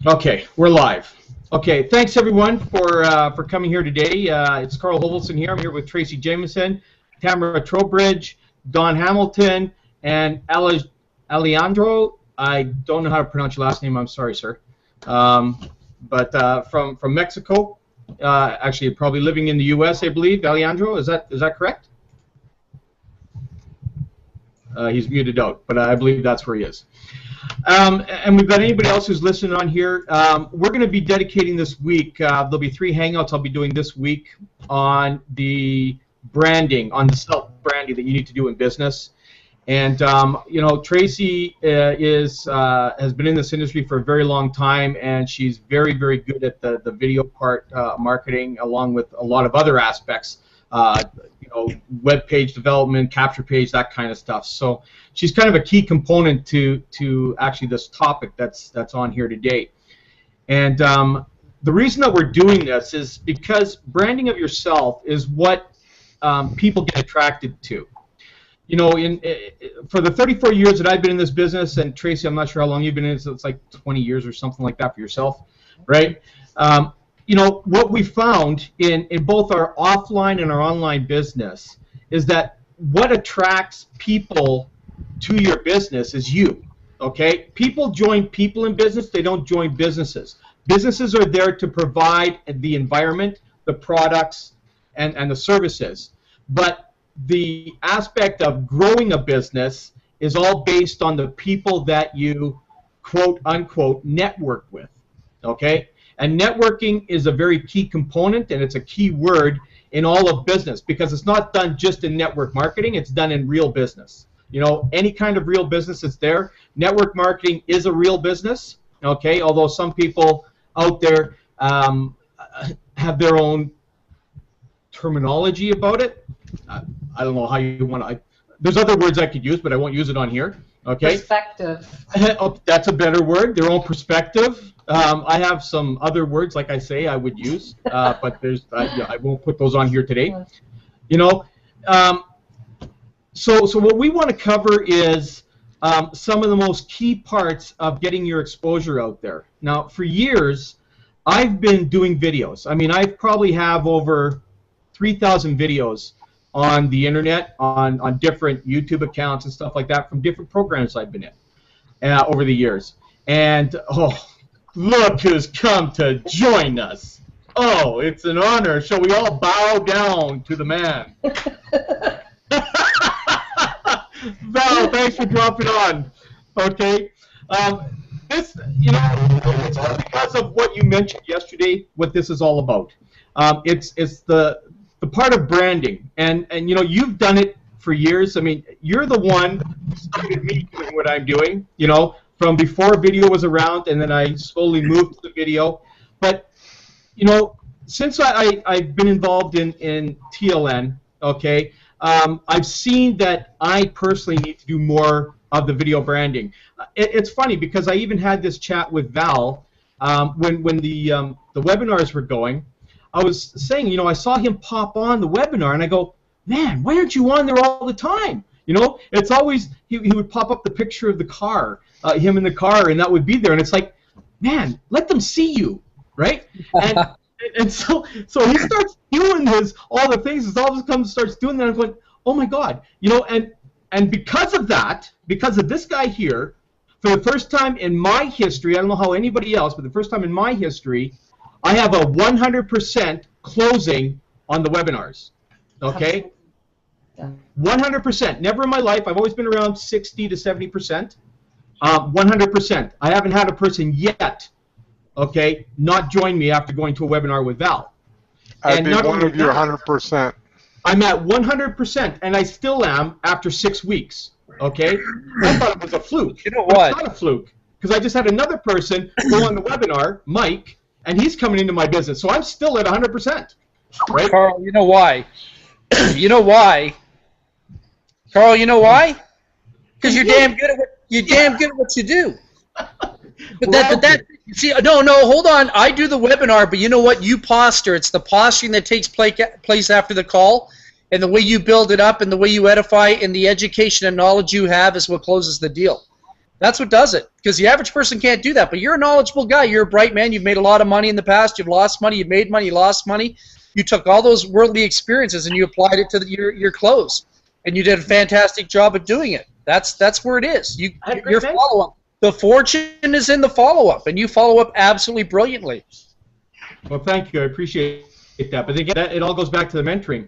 Okay, we're live. Okay, thanks everyone for coming here today. It's Carl Hovelson here. I'm here with Tracy Jameson, Tamara Trowbridge, Don Hamilton, and Alejandro. I don't know how to pronounce your last name. I'm sorry, sir. But from Mexico, actually probably living in the U.S. I believe. Alejandro, is that correct? He's muted out, but I believe that's where he is. And we've got anybody else who's listening on here. We're going to be dedicating this week. There'll be 3 hangouts I'll be doing this week on the branding, on the self-branding that you need to do in business. And you know, Tracy has been in this industry for a very long time, and she's very, very good at the video part, marketing, along with a lot of other aspects. You know, web page development, capture page, that kind of stuff. So she's kind of a key component to actually this topic that's on here today. And the reason that we're doing this is because branding of yourself is what people get attracted to. You know, for the 34 years that I've been in this business, and Tracy, I'm not sure how long you've been in it, so it's like 20 years or something like that for yourself, right? You know, what we found in both our offline and our online business is that what attracts people to your business is you, okay? People join people in business, they don't join businesses. Businesses are there to provide the environment, the products, and the services. But the aspect of growing a business is all based on the people that you, quote, unquote, network with, okay? And networking is a very key component, and it's a key word in all of business, because it's not done just in network marketing, it's done in real business. You know, any kind of real business is there. Network marketing is a real business, okay, although some people out there have their own terminology about it. I don't know how you want to. There's other words I could use, but I won't use it on here. Okay. Perspective. Oh, that's a better word. Their own perspective. I have some other words, like I say, I would use, but there's I won't put those on here today. You know, so what we want to cover is some of the most key parts of getting your exposure out there. Now, for years, I've been doing videos. I mean, I probably have over 3,000 videos on the internet, on different YouTube accounts and stuff like that, from different programs I've been in over the years. And oh, look who's come to join us. Oh, it's an honor. Shall we all bow down to the man? Val, thanks for dropping on. Okay. This, you know, it's all because of what you mentioned yesterday, what this is all about. It's the part of branding, and you know, you've done it for years. I mean, you're the one who started me doing what I'm doing, you know, from before video was around, and then I slowly moved to the video. But, you know, since I've been involved in TLN, okay, I've seen that I personally need to do more of the video branding. It's funny because I even had this chat with Val when the webinars were going. I was saying, you know, I saw him pop on the webinar, and I go, man, why aren't you on there all the time? You know, it's always, he would pop up the picture of the car, him in the car, and that would be there. And it's like, man, let them see you, right? And so he starts doing all the things, and all of a sudden starts doing that, and I'm going, oh my God, you know, and because of that, because of this guy here, for the first time in my history, I don't know how anybody else, but the first time in my history, I have a 100% closing on the webinars, okay? 100%. Never in my life. I've always been around 60 to 70%. 100%. I haven't had a person yet, okay, not join me after going to a webinar with Val. I'd be one of your 100%. I'm at 100%, and I still am after 6 weeks, okay? I thought it was a fluke. You know what? It's not a fluke, because I just had another person go on the webinar, Mike, and he's coming into my business, so I'm still at 100%. Right? Carl, you know why? You know why? Carl, you know why? Because you're damn good at what you do. But see, no, hold on. I do the webinar, but you know what? You posture. It's the posturing that takes place after the call, and the way you build it up, and the way you edify, and the education and knowledge you have is what closes the deal. That's what does it, because the average person can't do that. But you're a knowledgeable guy. You're a bright man. You've made a lot of money in the past. You've lost money. You've made money. You lost money. You took all those worldly experiences and you applied it to your clothes, and you did a fantastic job of doing it. That's where it is. Your follow-up. The fortune is in the follow-up, and you follow up absolutely brilliantly. Well, thank you. I appreciate that. But again, it all goes back to the mentoring,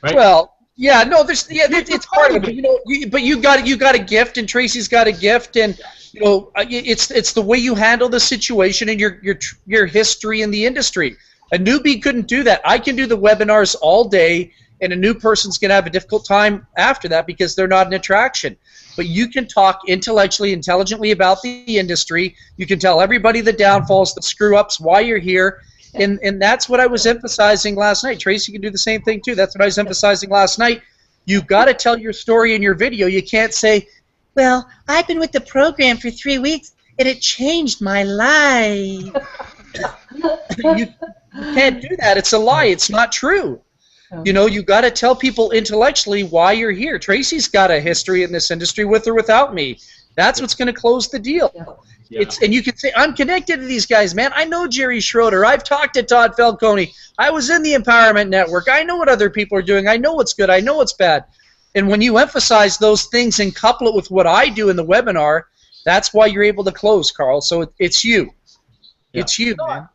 right? Well, yeah, no, it's part of it. But you got a gift, and Tracy's got a gift, and it's the way you handle the situation and your history in the industry. A newbie couldn't do that. I can do the webinars all day, and a new person's going to have a difficult time after that because they're not an attraction. But you can talk intelligently about the industry. You can tell everybody the downfalls, the screw-ups, why you're here. And that's what I was emphasizing last night. Tracy can do the same thing too. That's what I was emphasizing last night. You've got to tell your story in your video. You can't say, well, I've been with the program for 3 weeks and it changed my life. You can't do that. It's a lie. It's not true. You got to tell people intellectually why you're here. Tracy's got a history in this industry with or without me. That's what's going to close the deal. Yeah. And you can say, I'm connected to these guys, man. I know Jerry Schroeder. I've talked to Todd Falcone. I was in the Empowerment Network. I know what other people are doing. I know what's good. I know what's bad. And when you emphasize those things and couple it with what I do in the webinar, that's why you're able to close, Carl. So it's you. Yeah. It's you, man.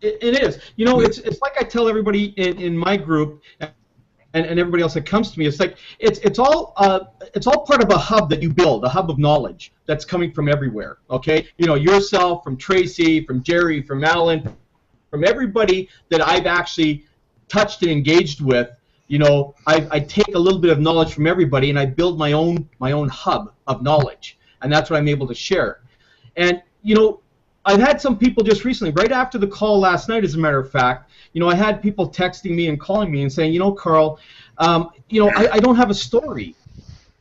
It is. It's like I tell everybody in my group and everybody else that comes to me. It's like it's all part of a hub that you build, a hub of knowledge that's coming from everywhere. Okay, yourself, from Tracy, from Jerry, from Alan, from everybody that I've actually touched and engaged with. I take a little bit of knowledge from everybody and I build my own hub of knowledge, and that's what I'm able to share. And I've had some people just recently, right after the call last night, as a matter of fact, I had people texting me and calling me and saying, Carl, I don't have a story.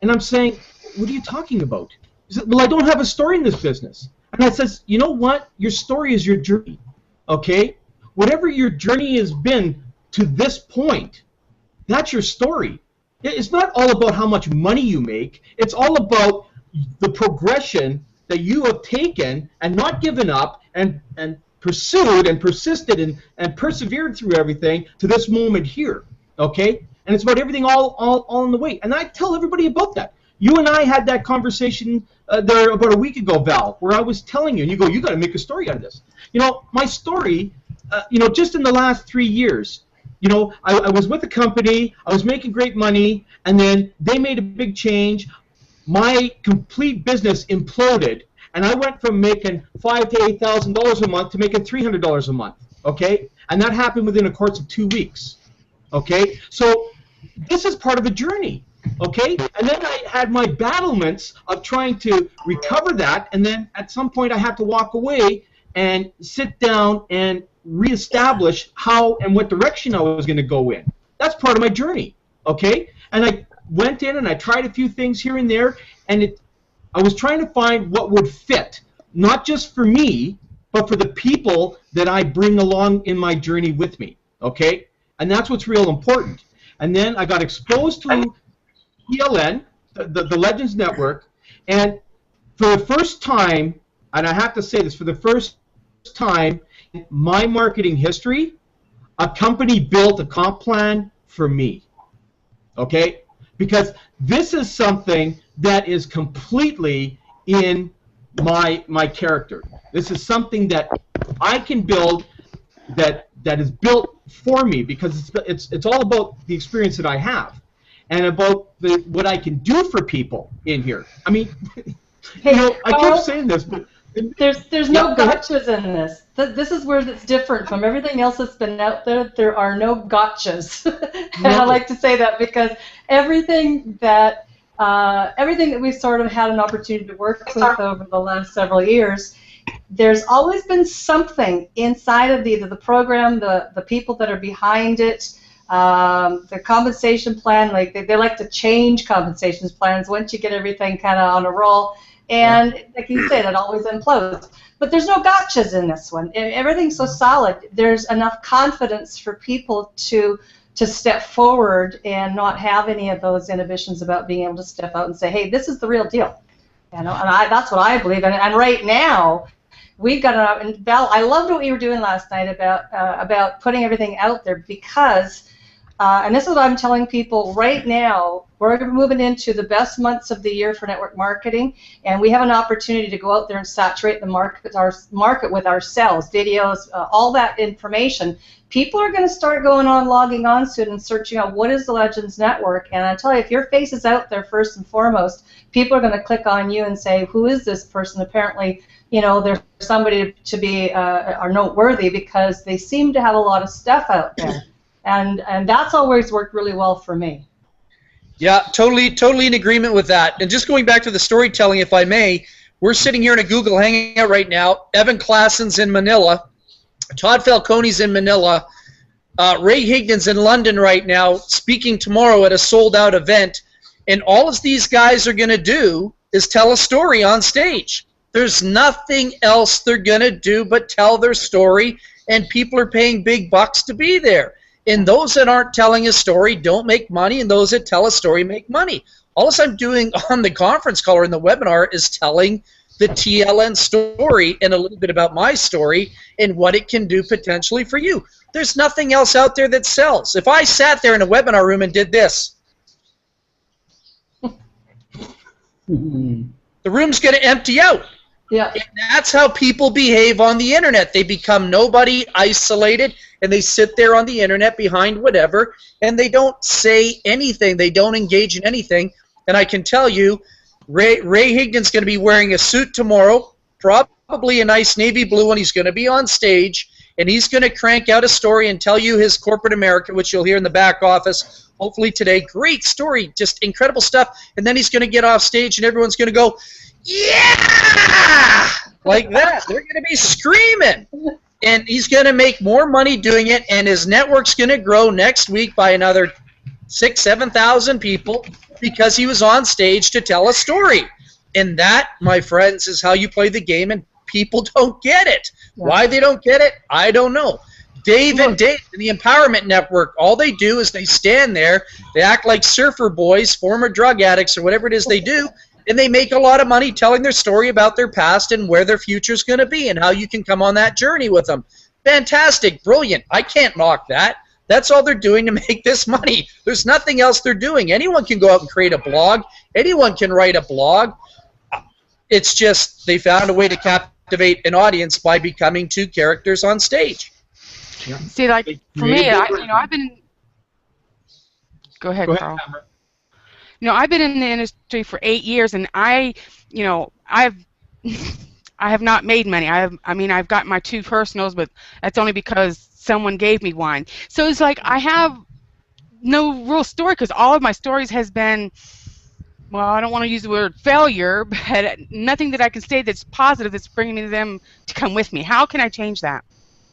And I'm saying, what are you talking about? He said, well, I don't have a story in this business. And I says, you know what? Your story is your journey, okay? Whatever your journey has been to this point, that's your story. It's not all about how much money you make. It's all about the progression that you have taken and not given up and pursued and persisted and persevered through everything to this moment here, okay? And it's about everything all in the way. And I tell everybody about that. You and I had that conversation there about a week ago, Val, where I was telling you, and you go, you got to make a story out of this. My story, just in the last 3 years, I was with a company, I was making great money, and then they made a big change. My complete business imploded, and I went from making $5,000 to $8,000 a month to making $300 a month. Okay, and that happened within a course of 2 weeks. Okay, so this is part of a journey. Okay, and then I had my battlements of trying to recover that, and then at some point I had to walk away and sit down and reestablish how and what direction I was going to go in. That's part of my journey. Okay, and I went in and I tried a few things here and there, and I was trying to find what would fit, not just for me, but for the people that I bring along in my journey with me, okay? And that's what's real important. And then I got exposed to PLN, the Legends Network, and for the first time, and I have to say this, for the first time in my marketing history, a company built a comp plan for me, okay? Because this is something that is completely in my character. This is something that I can build that is built for me, because it's all about the experience that I have and about what I can do for people in here. I mean, I keep saying this, but there's no gotchas in this. This is where it's different from everything else that's been out there. There are no gotchas, and I like to say that because everything that we've sort of had an opportunity to work with over the last several years, there's always been something inside of either the program, the people that are behind it, the compensation plan. Like they like to change compensation plans once you get everything kind of on a roll. And like you said, it always implodes. But there's no gotchas in this one. Everything's so solid. There's enough confidence for people to step forward and not have any of those inhibitions about being able to step out and say, hey, this is the real deal. and that's what I believe. And right now, we've got and Val, I loved what you were doing last night about putting everything out there because, and this is what I'm telling people right now, we're moving into the best months of the year for network marketing, and we have an opportunity to go out there and saturate the market with ourselves, videos, all that information. People are going to start logging on soon and searching out what is the Legends Network, and I tell you, if your face is out there first and foremost, people are going to click on you and say, who is this person? Apparently, there's somebody to be are noteworthy because they seem to have a lot of stuff out there, and that's always worked really well for me. Yeah, totally in agreement with that. And just going back to the storytelling, if I may, we're sitting here in a Google Hangout right now. Evan Klassen's in Manila. Todd Falcone's in Manila. Ray Higdon's in London right now, speaking tomorrow at a sold-out event. And all of these guys are going to do is tell a story on stage. There's nothing else they're going to do but tell their story, and people are paying big bucks to be there. And those that aren't telling a story don't make money, and those that tell a story make money. All I'm doing on the conference call or in the webinar is telling the TLN story and a little bit about my story and what it can do potentially for you. There's nothing else out there that sells. If I sat there in a webinar room and did this, the room's going to empty out. Yeah. And that's how people behave on the internet. They become nobody, isolated, and they sit there on the internet behind whatever, and they don't say anything. They don't engage in anything. And I can tell you, Ray Higdon's going to be wearing a suit tomorrow, probably a nice navy blue one. He's going to be on stage, and he's going to crank out a story and tell you his corporate America, which you'll hear in the back office, hopefully today. Great story, just incredible stuff. And then he's going to get off stage, and everyone's going to go, yeah! Like that. They're going to be screaming. And he's going to make more money doing it, and his network's going to grow next week by another 6,000, 7,000 people because he was on stage to tell a story. And that, my friends, is how you play the game, and people don't get it. Yeah. Why they don't get it, I don't know. Dave and Dave in the Empowerment Network, all they do is they stand there, they act like surfer boys, former drug addicts, or whatever it is they do, and they make a lot of money telling their story about their past and where their future's going to be and how you can come on that journey with them. Fantastic, brilliant. I can't knock that. That's all they're doing to make this money. There's nothing else they're doing. Anyone can go out and create a blog. Anyone can write a blog. It's just they found a way to captivate an audience by becoming two characters on stage. Yeah. See, like for me, I've been. Go ahead, Carl. I've been in the industry for 8 years, and I have not made money. I've got my 2 personals, but that's only because someone gave me one. So it's like I have no real story because all of my stories has been, well, I don't want to use the word failure, but nothing that I can say that's positive that's bringing them to come with me. How can I change that?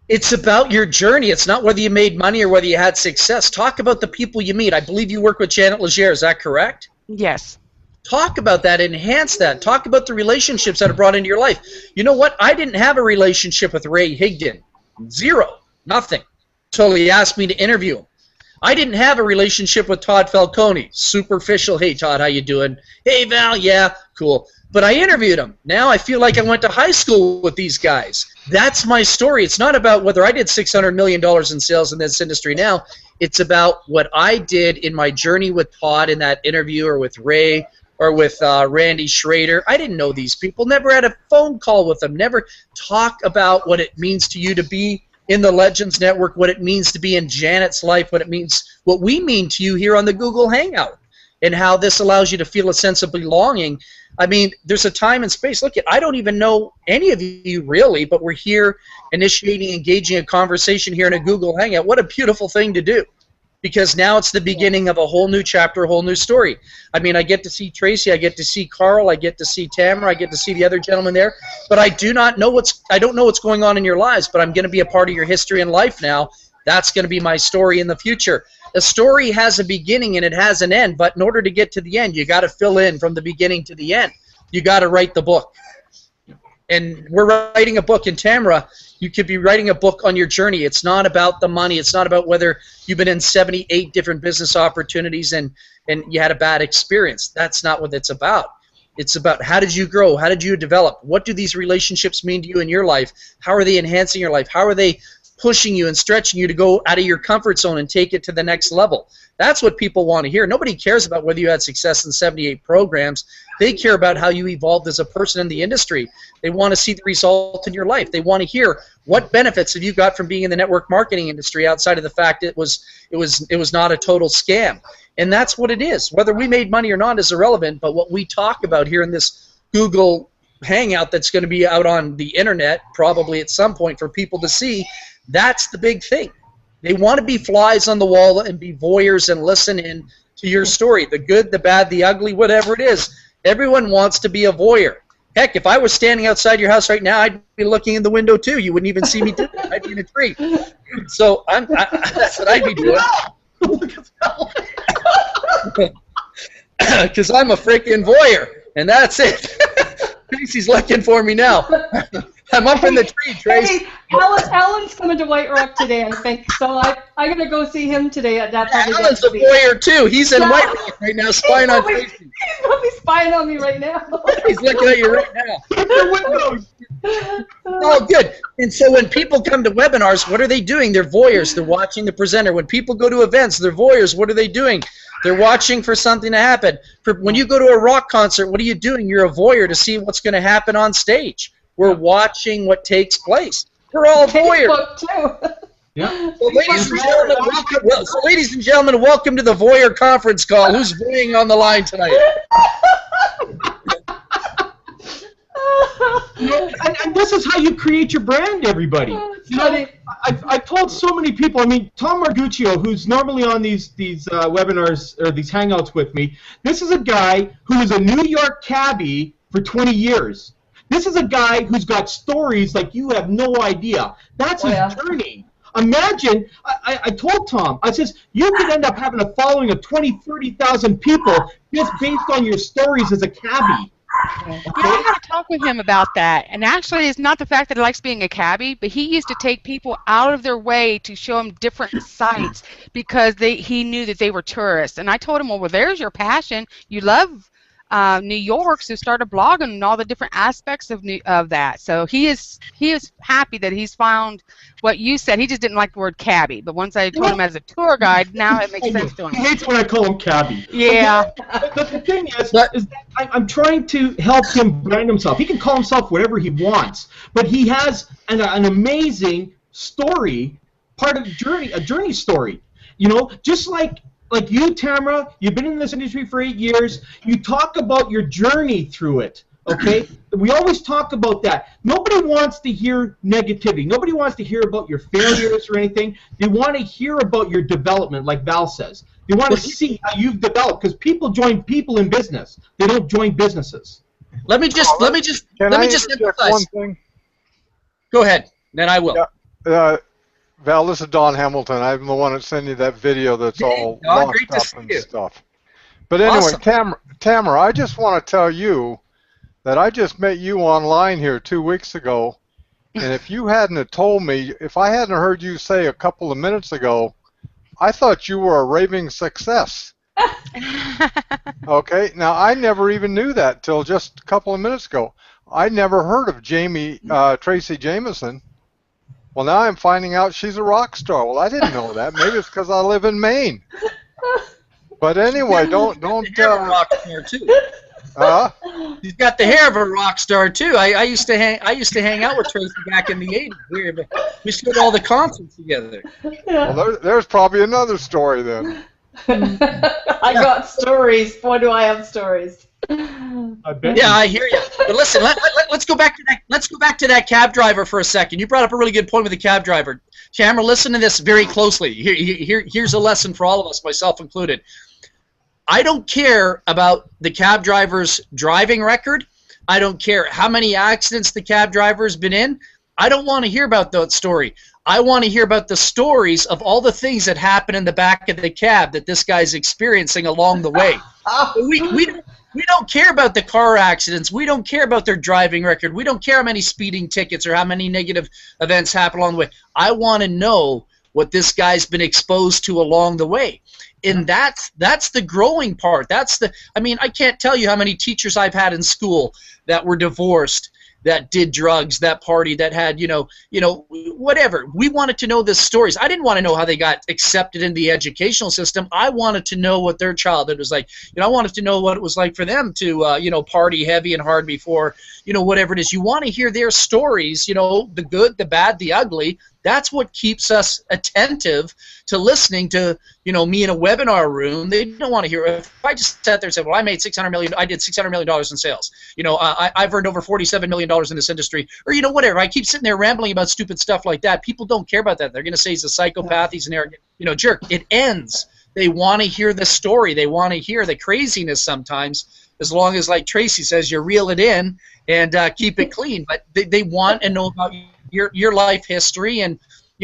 It's about your journey. It's not whether you made money or whether you had success. Talk about the people you meet. I believe you work with Janet Legere. Is that correct? Yes. Talk about that. Enhance that. Talk about the relationships that are brought into your life. You know what? I didn't have a relationship with Ray Higdon. Zero. Nothing. Until he asked me to interview him. I didn't have a relationship with Todd Falcone. Superficial. Hey, Todd, how you doing? Hey, Val. Yeah, cool. But I interviewed him. Now I feel like I went to high school with these guys. That's my story. It's not about whether I did $600 million in sales in this industry now. It's about what I did in my journey with Todd in that interview, or with Ray, or with Randy Schrader. I didn't know these people. Never had a phone call with them. Never talk about what it means to you to be in the Legends Network, what it means to be in Janet's life, what we mean to you here on the Google Hangout, and how this allows you to feel a sense of belonging. I mean, there's a time and space. Look, I don't even know any of you really, but we're here initiating, engaging a conversation here in a Google Hangout. What a beautiful thing to do, because now it's the beginning of a whole new chapter, a whole new story. I mean, I get to see Tracy, I get to see Carl, I get to see Tamara, I get to see the other gentleman there, but I don't know what's going on in your lives, but I'm going to be a part of your history and life now. That's going to be my story in the future. A story has a beginning and it has an end, but in order to get to the end, you got to fill in from the beginning to the end. You got to write the book. And we're writing a book, and Tamara, you could be writing a book on your journey. It's not about the money. It's not about whether you've been in 78 different business opportunities and you had a bad experience. That's not what it's about. It's about how did you grow? How did you develop? What do these relationships mean to you in your life? How are they enhancing your life? How are they pushing you and stretching you to go out of your comfort zone and take it to the next level? That's what people want to hear. Nobody cares about whether you had success in 78 programs. They care about how you evolved as a person in the industry. They want to see the result in your life. They want to hear what benefits have you got from being in the network marketing industry outside of the fact it was not a total scam. And that's what it is. Whether we made money or not is irrelevant, but what we talk about here in this Google Hangout that's going to be out on the internet probably at some point for people to see, that's the big thing. They want to be flies on the wall and be voyeurs and listen in to your story, the good, the bad, the ugly, whatever it is. Everyone wants to be a voyeur. Heck, if I was standing outside your house right now, I'd be looking in the window too. You wouldn't even see me do that. I'd be in a tree. So that's what I'd be doing. Because I'm a freaking voyeur, and that's it. Tracy's looking for me now. I'm up in the tree, Tracy. Hey, Alan's coming to White Rock today, I think. So I'm going to go see him today at that time. Alan's a voyeur, too. He's in White Rock right now spying on Tracy. He's probably spying on me right now. He's looking at you right now. Oh, good. And so when people come to webinars, what are they doing? They're voyeurs. They're watching the presenter. When people go to events, they're voyeurs. What are they doing? They're watching for something to happen. When you go to a rock concert, what are you doing? You're a voyeur to see what's going to happen on stage. We're watching what takes place. We're all voyeurs. Yeah. So ladies and gentlemen, welcome to the Voyeur conference call. Who's voyeuring on the line tonight? And this is how you create your brand, everybody. You know, I've told so many people. I mean, Tom Marguccio, who's normally on these webinars or these hangouts with me, this is a guy who was a New York cabbie for 20 years. This is a guy who's got stories like you have no idea. That's his journey. Imagine, I told Tom, I says, you could end up having a following of 20, 30,000 people just based on your stories as a cabbie. Yeah, I got to talk with him about that. And actually, it's not the fact that he likes being a cabbie, but he used to take people out of their way to show them different sites because he knew that they were tourists. And I told him, well, there's your passion. You love New York, so started blogging and all the different aspects of that. So he is happy that he's found what you said. He just didn't like the word cabbie, but once I told him as a tour guide, now it makes sense to him. He hates when I call him cabbie. Yeah. But the thing is that I'm trying to help him brand himself. He can call himself whatever he wants, but he has an amazing story, part of a journey story. You know, just like you, Tamara, you've been in this industry for 8 years. You talk about your journey through it, okay? We always talk about that. Nobody wants to hear negativity. Nobody wants to hear about your failures or anything. They want to hear about your development, like Val says. They want to see how you've developed, because people join people in business. They don't join businesses. Let me just emphasize one thing. Go ahead, then I will. Yeah, Val, this is Don Hamilton. I'm the one that sent you that video that's all locked up and stuff. But anyway, awesome. Tamara, I just want to tell you that I just met you online here 2 weeks ago, and if you hadn't have told me, if I hadn't heard you say a couple of minutes ago, I thought you were a raving success. Okay, now I never even knew that till just a couple of minutes ago. I never heard of Tracy Jameson. Well, now I'm finding out she's a rock star. Well, I didn't know that. Maybe it's because I live in Maine. But anyway, don't. Rock star too. He's got the hair of a rock star too. I used to hang out with Tracy back in the '80s. We stood all the concerts together. Well, there's probably another story then. I got stories. Boy, do I have stories. Yeah, I hear you. But listen, let's go back to that. Let's go back to that cab driver for a second. You brought up a really good point with the cab driver. Tamara, listen to this very closely. Here's a lesson for all of us, myself included. I don't care about the cab driver's driving record. I don't care how many accidents the cab driver's been in. I don't want to hear about that story. I want to hear about the stories of all the things that happen in the back of the cab that this guy's experiencing along the way. We don't care about the car accidents. We don't care about their driving record. We don't care how many speeding tickets or how many negative events happen along the way. I want to know what this guy's been exposed to along the way. And that's the growing part. I mean, I can't tell you how many teachers I've had in school that were divorced, that did drugs, that party, that had, whatever. We wanted to know the stories. I didn't want to know how they got accepted in the educational system. I wanted to know what their childhood was like. I wanted to know what it was like for them to, party heavy and hard before, whatever it is. You want to hear their stories, the good, the bad, the ugly. That's what keeps us attentive to listening to, me in a webinar room. They don't want to hear. If I just sat there and said, well, I did $600 million in sales. I've earned over $47 million in this industry, or, whatever. I keep sitting there rambling about stupid stuff like that. People don't care about that. They're going to say he's a psychopath, he's an arrogant, jerk. It ends. They want to hear the story. They want to hear the craziness sometimes, as long as, like Tracy says, you reel it in and keep it clean. But they want to know about your life history, and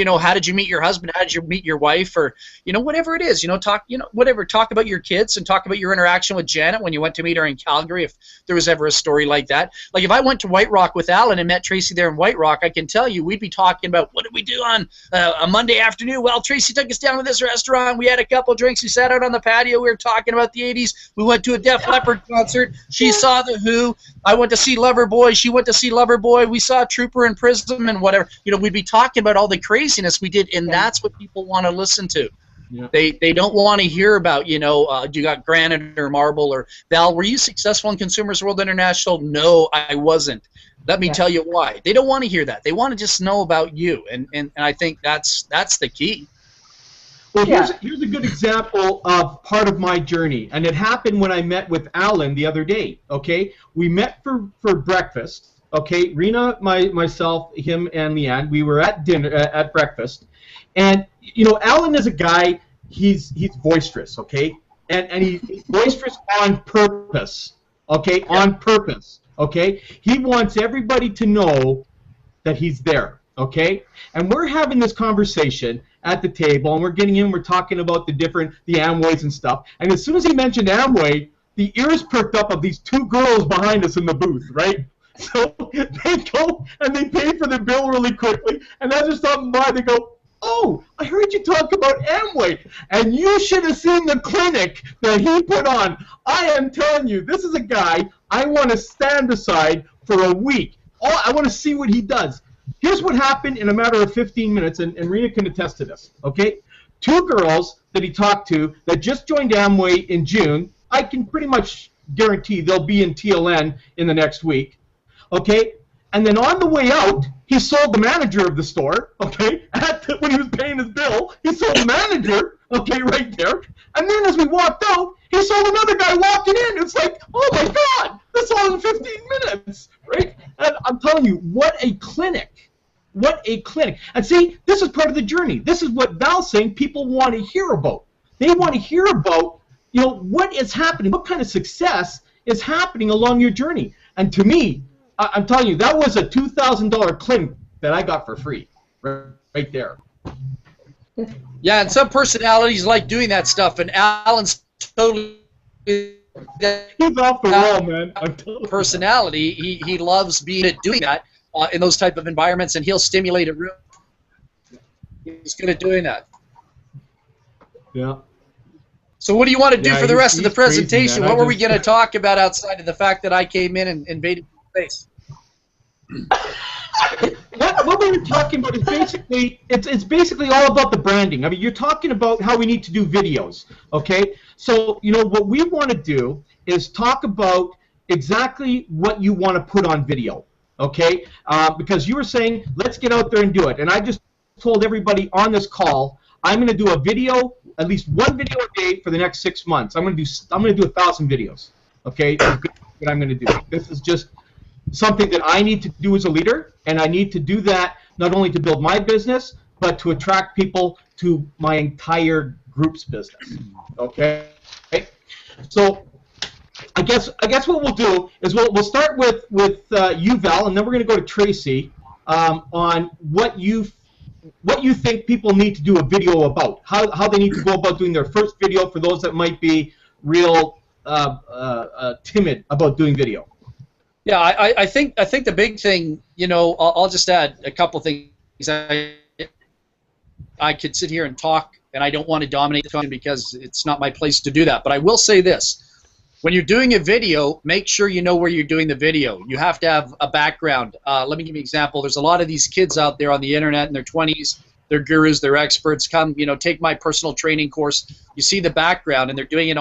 how did you meet your husband, how did you meet your wife, or whatever it is, talk about your kids and talk about your interaction with Janet when you went to meet her in Calgary, if there was ever a story like that. Like if I went to White Rock with Alan and met Tracy there in White Rock, I can tell you we'd be talking about what did we do on a Monday afternoon. Well, Tracy took us down to this restaurant, we had a couple drinks, we sat out on the patio, we were talking about the 80s, we went to a Def Leppard concert, she saw The Who, I went to see Loverboy, she went to see Loverboy, we saw Trooper and Prism and whatever. We'd be talking about all the craziness we did, and that's what people want to listen to. Yeah. They don't want to hear about, you got granite or marble, or Val, were you successful in Consumers World International? No, I wasn't. Let me tell you why. They don't want to hear that. They want to just know about you, and I think that's the key. Well, here's a good example of part of my journey, and it happened when I met with Alan the other day. Okay, we met for breakfast. Okay, Rena, myself, him, and Leanne. We were at dinner at breakfast, and Alan is a guy. He's boisterous. Okay, and he's boisterous on purpose. Okay, on purpose. Okay, he wants everybody to know that he's there. Okay, and we're having this conversation at the table, and we're getting in. We're talking about the Amways and stuff. And as soon as he mentioned Amway, the ears perked up of these two girls behind us in the booth, right? So they go and they pay for the bill really quickly, and as they're stopping by, they go, "Oh, I heard you talk about Amway, and you should have seen the clinic that he put on. I am telling you, this is a guy I want to stand beside for a week. I want to see what he does." Here's what happened in a matter of 15 minutes, and Rena can attest to this, okay? Two girls that he talked to that just joined Amway in June. I can pretty much guarantee they'll be in TLN in the next week. Okay, and then on the way out, he sold the manager of the store. Okay, when he was paying his bill, he sold the manager. Okay, right there. And then as we walked out, he sold another guy walking in. It's like, oh my God, that's all in 15 minutes, right? And I'm telling you, what a clinic! What a clinic! And see, this is part of the journey. This is what Val's saying. People want to hear about. They want to hear about, what is happening, what kind of success is happening along your journey. And to me, I'm telling you, that was a $2,000 clinic that I got for free, right there. Yeah, and some personalities like doing that stuff, and Alan's totally he's off the wall, man. Personality, he loves doing that in those type of environments, and he'll stimulate a room. He's good at doing that. Yeah. So what do you want to do for the rest of the presentation? Crazy, what were we going to talk about outside of the fact that I came in and invaded space? What we were talking about is basically it's basically all about the branding. I mean, you're talking about how we need to do videos, okay? So what we want to do is talk about exactly what you want to put on video, okay? Because you were saying let's get out there and do it, and I just told everybody on this call I'm going to do a video, at least one video a day for the next 6 months. I'm going to do 1,000 videos, okay? That's what I'm going to do. This is just something that I need to do as a leader, and I need to do that not only to build my business, but to attract people to my entire group's business. Okay? So I guess what we'll do is we'll start with you, Val, and then we're going to go to Tracy on what you think people need to do a video about, how they need to go about doing their first video for those that might be real timid about doing video. Yeah, I think the big thing, I'll just add a couple things. I could sit here and talk, and I don't want to dominate the conversation because it's not my place to do that. But I will say this. When you're doing a video, make sure you know where you're doing the video. You have to have a background. Let me give you an example. There's a lot of these kids out there on the internet in their 20s. They're gurus, they're experts. Come, take my personal training course. You see the background, and they're doing it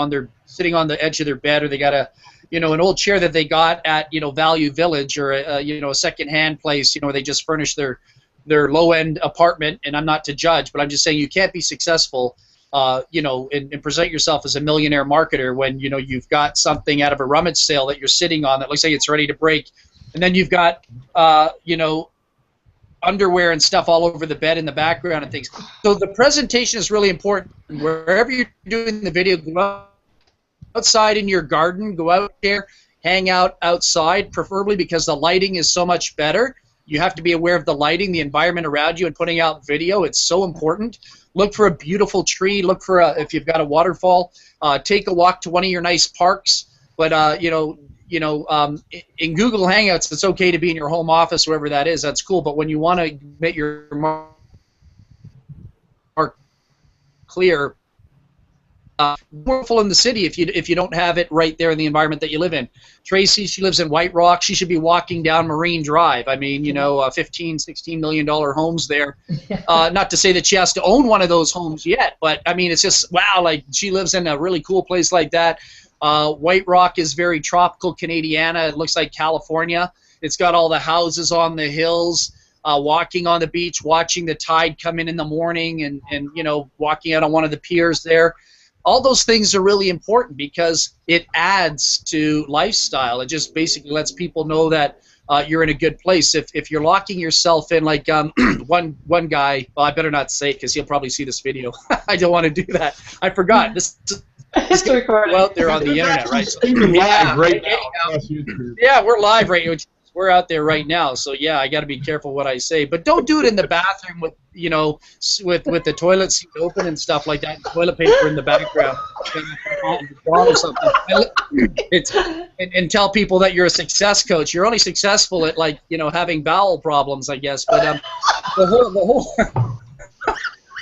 sitting on the edge of their bed, or they got an old chair that they got at, Value Village, or a second-hand place, where they just furnish their low-end apartment. And I'm not to judge, but I'm just saying you can't be successful and present yourself as a millionaire marketer when you've got something out of a rummage sale that you're sitting on that looks like it's ready to break, and then you've got underwear and stuff all over the bed in the background and things. So the presentation is really important. Wherever you're doing the video, go outside in your garden, go out there, hang out outside, preferably because the lighting is so much better. You have to be aware of the lighting, the environment around you, and putting out video. It's so important. Look for a beautiful tree. Look for if you've got a waterfall. Take a walk to one of your nice parks. But in Google Hangouts, it's okay to be in your home office, wherever that is. That's cool. But when you want to make your mark clear, wonderful in the city if you don't have it right there in the environment that you live in. Tracy, she lives in White Rock. She should be walking down Marine Drive. I mean, $15, $16 million homes there. Not to say that she has to own one of those homes yet, but I mean, it's just wow. Like, she lives in a really cool place like that. White Rock is very tropical Canadiana. It looks like California. It's got all the houses on the hills. Walking on the beach, watching the tide come in the morning, and walking out on one of the piers there. All those things are really important because it adds to lifestyle. It just basically lets people know that you're in a good place. If you're locking yourself in, like one guy, well, I better not say it because he'll probably see this video. I don't want to do that. I forgot. This is recorded out there on the internet, right? So, live right now. Yeah, we're live right now. We're out there right now, so yeah, I got to be careful what I say. But don't do it in the bathroom with with the toilet seat open and stuff like that, and toilet paper in the background, or something. And tell people that you're a success coach. You're only successful at having bowel problems, I guess. But the whole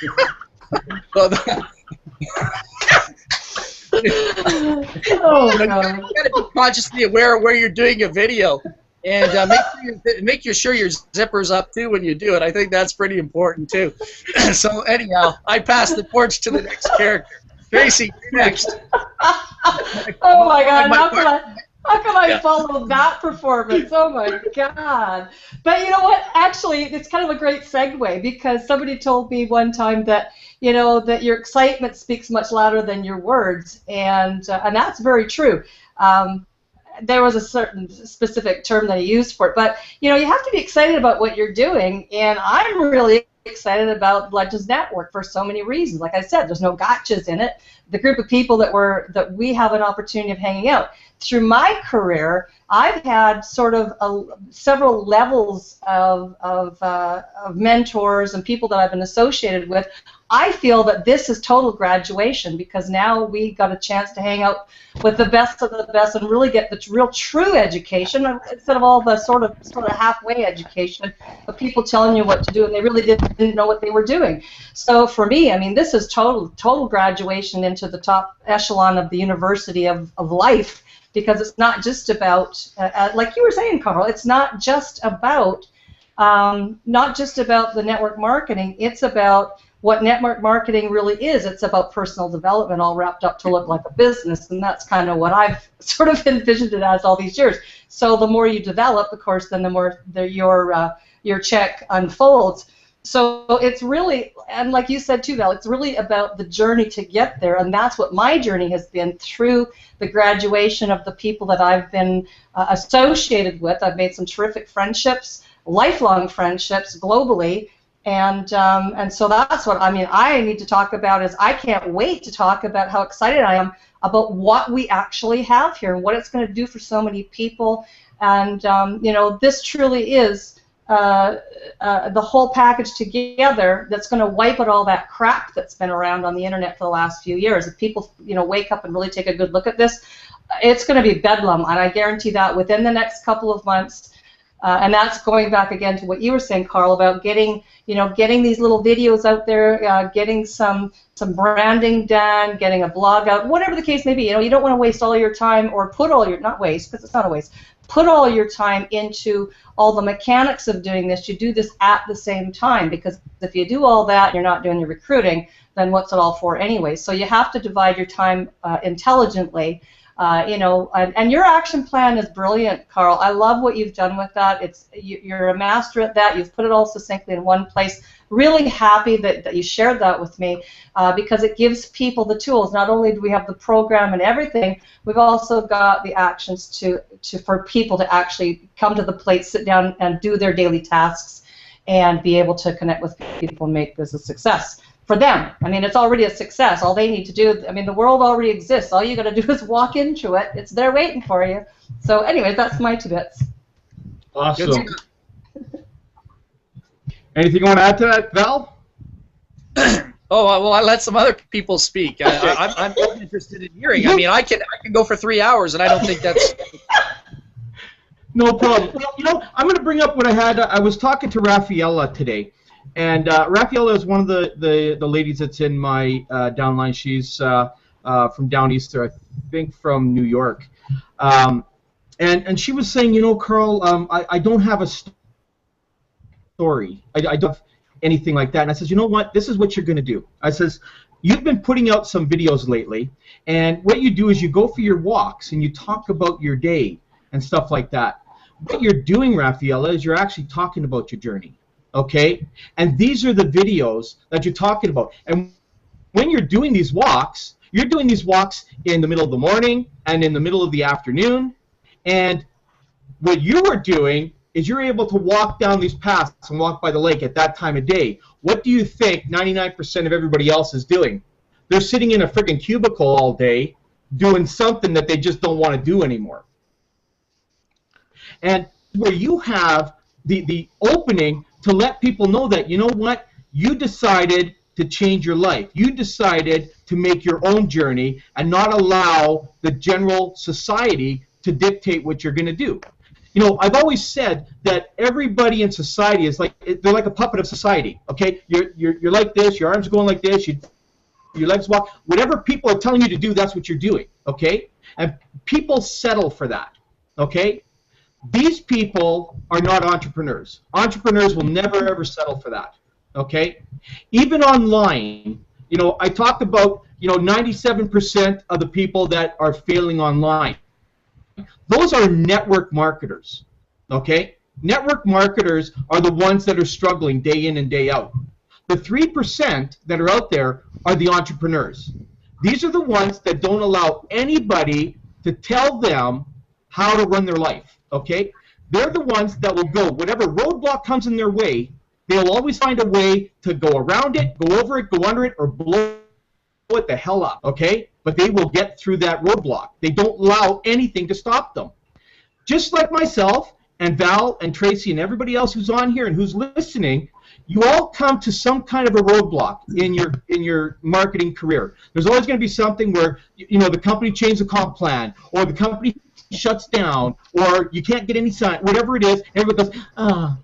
you got to be consciously aware of where you're doing a video. And make sure your zipper's up too when you do it. I think that's pretty important too. So anyhow, I pass the torch to the next character. Tracy, you're next. Oh my God! How can I follow that performance? Oh my God! But you know what? Actually, it's kind of a great segue because somebody told me one time that that your excitement speaks much louder than your words, and that's very true. There was a certain specific term that I used for it, but you have to be excited about what you're doing, and I'm really excited about Legends Network for so many reasons. Like I said, there's no gotchas in it. The group of people that we have an opportunity of hanging out. Through my career, I've had sort of several levels of mentors and people that I've been associated with. I feel that this is total graduation because now we got a chance to hang out with the best of the best and really get the real true education instead of all the sort of halfway education of people telling you what to do and they really didn't know what they were doing. So for me, I mean, this is total graduation into the top echelon of the university of life because it's not just about, like you were saying, Carl, it's not just about the network marketing. It's about what network marketing really is. It's about personal development all wrapped up to look like a business, and that's kind of what I've sort of envisioned it as all these years. So the more you develop, of course, then the more your check unfolds. So it's really, and like you said too, Val, it's really about the journey to get there, and that's what my journey has been through the graduation of the people that I've been associated with. I've made some terrific friendships, lifelong friendships globally. And so that's what I need to talk about is I can't wait to talk about how excited I am about what we actually have here and what it's going to do for so many people. And, this truly is the whole package together that's going to wipe out all that crap that's been around on the internet for the last few years. If people, wake up and really take a good look at this, it's going to be bedlam. And I guarantee that within the next couple of months, And that's going back again to what you were saying, Carl, about getting these little videos out there, getting some branding done, getting a blog out, whatever the case may be. You don't want to waste all your time, or put all your, not waste, because it's not a waste, put all your time into all the mechanics of doing this. You do this at the same time, because if you do all that and you're not doing your recruiting, then what's it all for anyway? So you have to divide your time intelligently. And your action plan is brilliant, Carl. I love what you've done with that. You're a master at that. You've put it all succinctly in one place. Really happy that you shared that with me, because it gives people the tools. Not only do we have the program and everything, we've also got the actions for people to actually come to the plate, sit down, and do their daily tasks, and be able to connect with people and make this a success. For them, I mean, it's already a success. All they need to do, I mean, the world already exists. All you got to do is walk into it. It's there waiting for you. So, anyways, that's my 2 bits. Awesome. Anything you want to add to that, Val? Oh well, I let some other people speak. I'm interested in hearing. I mean, I can go for 3 hours, and I don't think that's. No problem. Well, I'm going to bring up what I had. I was talking to Rafaela today. And Rafaela is one of the ladies that's in my downline. She's from down east, I think from New York. And she was saying, Carl, I don't have a story. I don't have anything like that. And I says, you know what? This is what you're going to do. I says, you've been putting out some videos lately, and what you do is you go for your walks and you talk about your day and stuff like that. What you're doing, Rafaela, is you're actually talking about your journey. Okay, and these are the videos that you're talking about. And when you're doing these walks, you're doing these walks in the middle of the morning and in the middle of the afternoon. And what you are doing is you're able to walk down these paths and walk by the lake at that time of day. What do you think 99% of everybody else is doing? They're sitting in a friggin' cubicle all day doing something that they just don't want to do anymore. And where you have the opening to let people know that, you know what, you decided to change your life. You decided to make your own journey and not allow the general society to dictate what you're going to do. I've always said that everybody in society is they're like a puppet of society. Okay, you're like this. Your arms are going like this. Your legs walk. Whatever people are telling you to do, that's what you're doing. Okay, and people settle for that. Okay. These people are not entrepreneurs. Entrepreneurs will never, ever settle for that, okay? Even online, I talked about, 97% of the people that are failing online. Those are network marketers, okay? Network marketers are the ones that are struggling day in and day out. The 3% that are out there are the entrepreneurs. These are the ones that don't allow anybody to tell them how to run their life. Okay, they're the ones that will go, whatever roadblock comes in their way, they'll always find a way to go around it, go over it, go under it, or blow it the hell up, okay? But they will get through that roadblock. They don't allow anything to stop them. Just like myself and Val and Tracy and everybody else who's on here and who's listening, you all come to some kind of a roadblock in your marketing career. There's always going to be something where, the company changed the comp plan, or the company shuts down, or you can't get any sign, whatever it is, everybody goes, oh,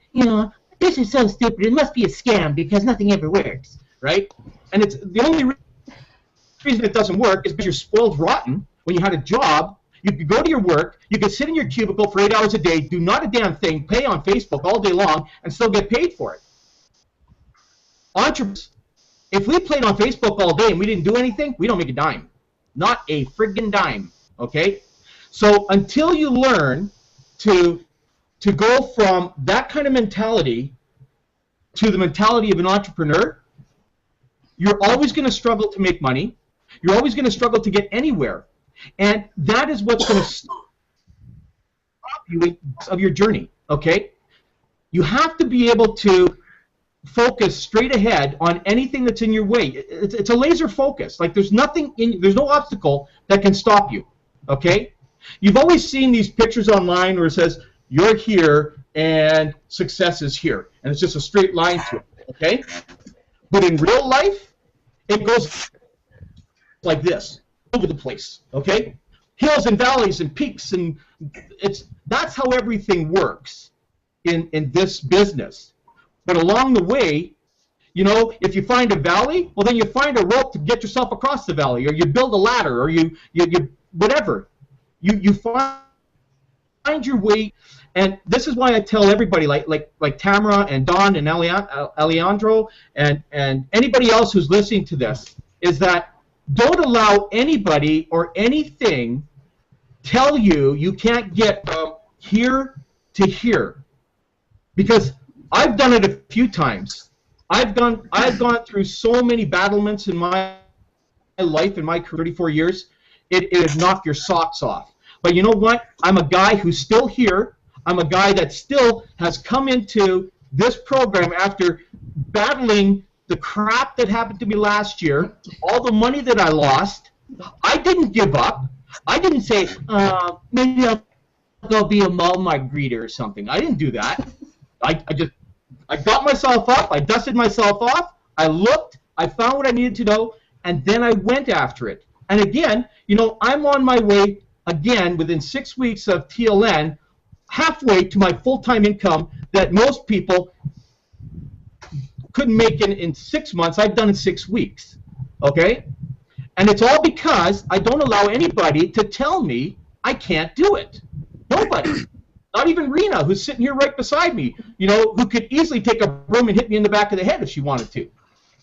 this is so stupid, it must be a scam because nothing ever works, right? And it's the only reason it doesn't work is because you're spoiled rotten. When you had a job, you could go to your work, you could sit in your cubicle for 8 hours a day, do not a damn thing, pay on Facebook all day long, and still get paid for it. Entrepreneurs, if we played on Facebook all day and we didn't do anything, we don't make a dime. Not a friggin' dime, okay? So until you learn to go from that kind of mentality to the mentality of an entrepreneur, you're always going to struggle to make money. You're always going to struggle to get anywhere. And that is what's going to stop you of your journey, okay? You have to be able to focus straight ahead on anything that's in your way. It's a laser focus. Like there's no obstacle that can stop you, okay? You've always seen these pictures online where it says, you're here and success is here. And it's just a straight line to it, okay? But in real life, it goes like this, over the place, okay? Hills and valleys and peaks, and that's how everything works. in this business. But along the way, you know, if you find a valley, well, then you find a rope to get yourself across the valley, or you build a ladder, or you whatever. You find your way, and this is why I tell everybody, like Tamara and Don and Alejandro and anybody else who's listening to this, is that don't allow anybody or anything tell you can't get from here to here, because I've done it a few times. I've gone through so many battlements in my life, in my 34 years, it would knock your socks off. But you know what? I'm a guy who's still here. I'm a guy that still has come into this program after battling the crap that happened to me last year, all the money that I lost. I didn't give up. I didn't say, maybe I'll go be a Walmart greeter or something. I didn't do that. I got myself up, I dusted myself off, I looked, I found what I needed to know, and then I went after it. And again, you know, I'm on my way, again, within 6 weeks of TLN, halfway to my full-time income that most people couldn't make in 6 months. I've done in 6 weeks, okay? And it's all because I don't allow anybody to tell me I can't do it. Nobody. Not even Rena, who's sitting here right beside me, you know, who could easily take a broom and hit me in the back of the head if she wanted to.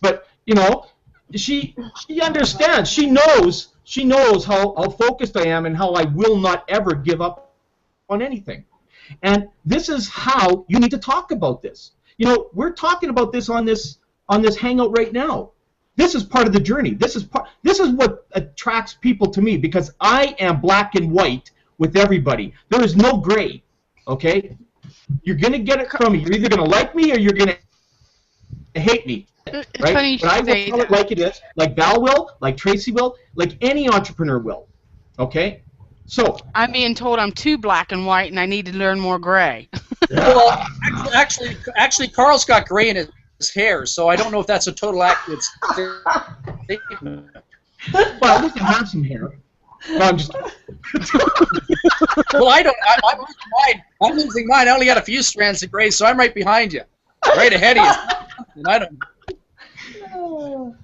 But, you know, she understands. She knows how focused I am and how I will not ever give up on anything. And this is how you need to talk about this. You know, we're talking about this on this hangout right now. This is part of the journey. This is what attracts people to me, because I am black and white with everybody. There is no gray. Okay, you're gonna get it from me. You're either gonna like me or you're gonna hate me, right? But I will tell it like it is, like Val will, like Tracy will, like any entrepreneur will. Okay, so I'm being told I'm too black and white, and I need to learn more gray. Well, actually, Carl's got gray in his hair, so I don't know if that's a total accurate statement. Well, at least I have some hair. No, I'm just. Well, I don't. I'm losing mine. I only got a few strands of gray, so I'm right behind you, right ahead of you. And I don't.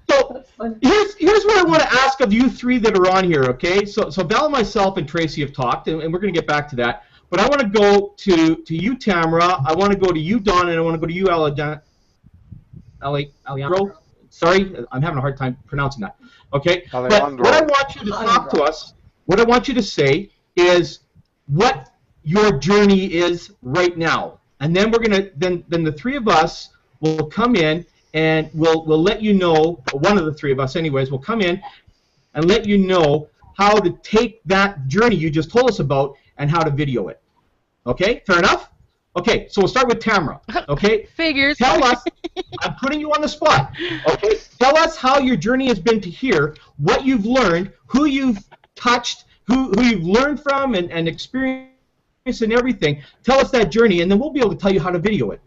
So here's what I want to ask of you three that are on here. Okay, so Val, myself, and Tracy have talked, and we're going to get back to that. But I want to go to you, Tamara. I want to go to you, Don, and I want to go to you, Alejandro. Sorry, I'm having a hard time pronouncing that. Okay, but what I want you to talk to us, what I want you to say is what your journey is right now, and then we're gonna then the three of us will come in and we'll let you know. One of the three of us, anyways, will come in and let you know how to take that journey you just told us about and how to video it. Okay, fair enough. Okay, so we'll start with Tamara. Okay, figures. Tell us. I'm putting you on the spot. Okay, tell us how your journey has been to here, what you've learned, who you've touched, who you've learned from, and experienced and everything. Tell us that journey, and then we'll be able to tell you how to video it.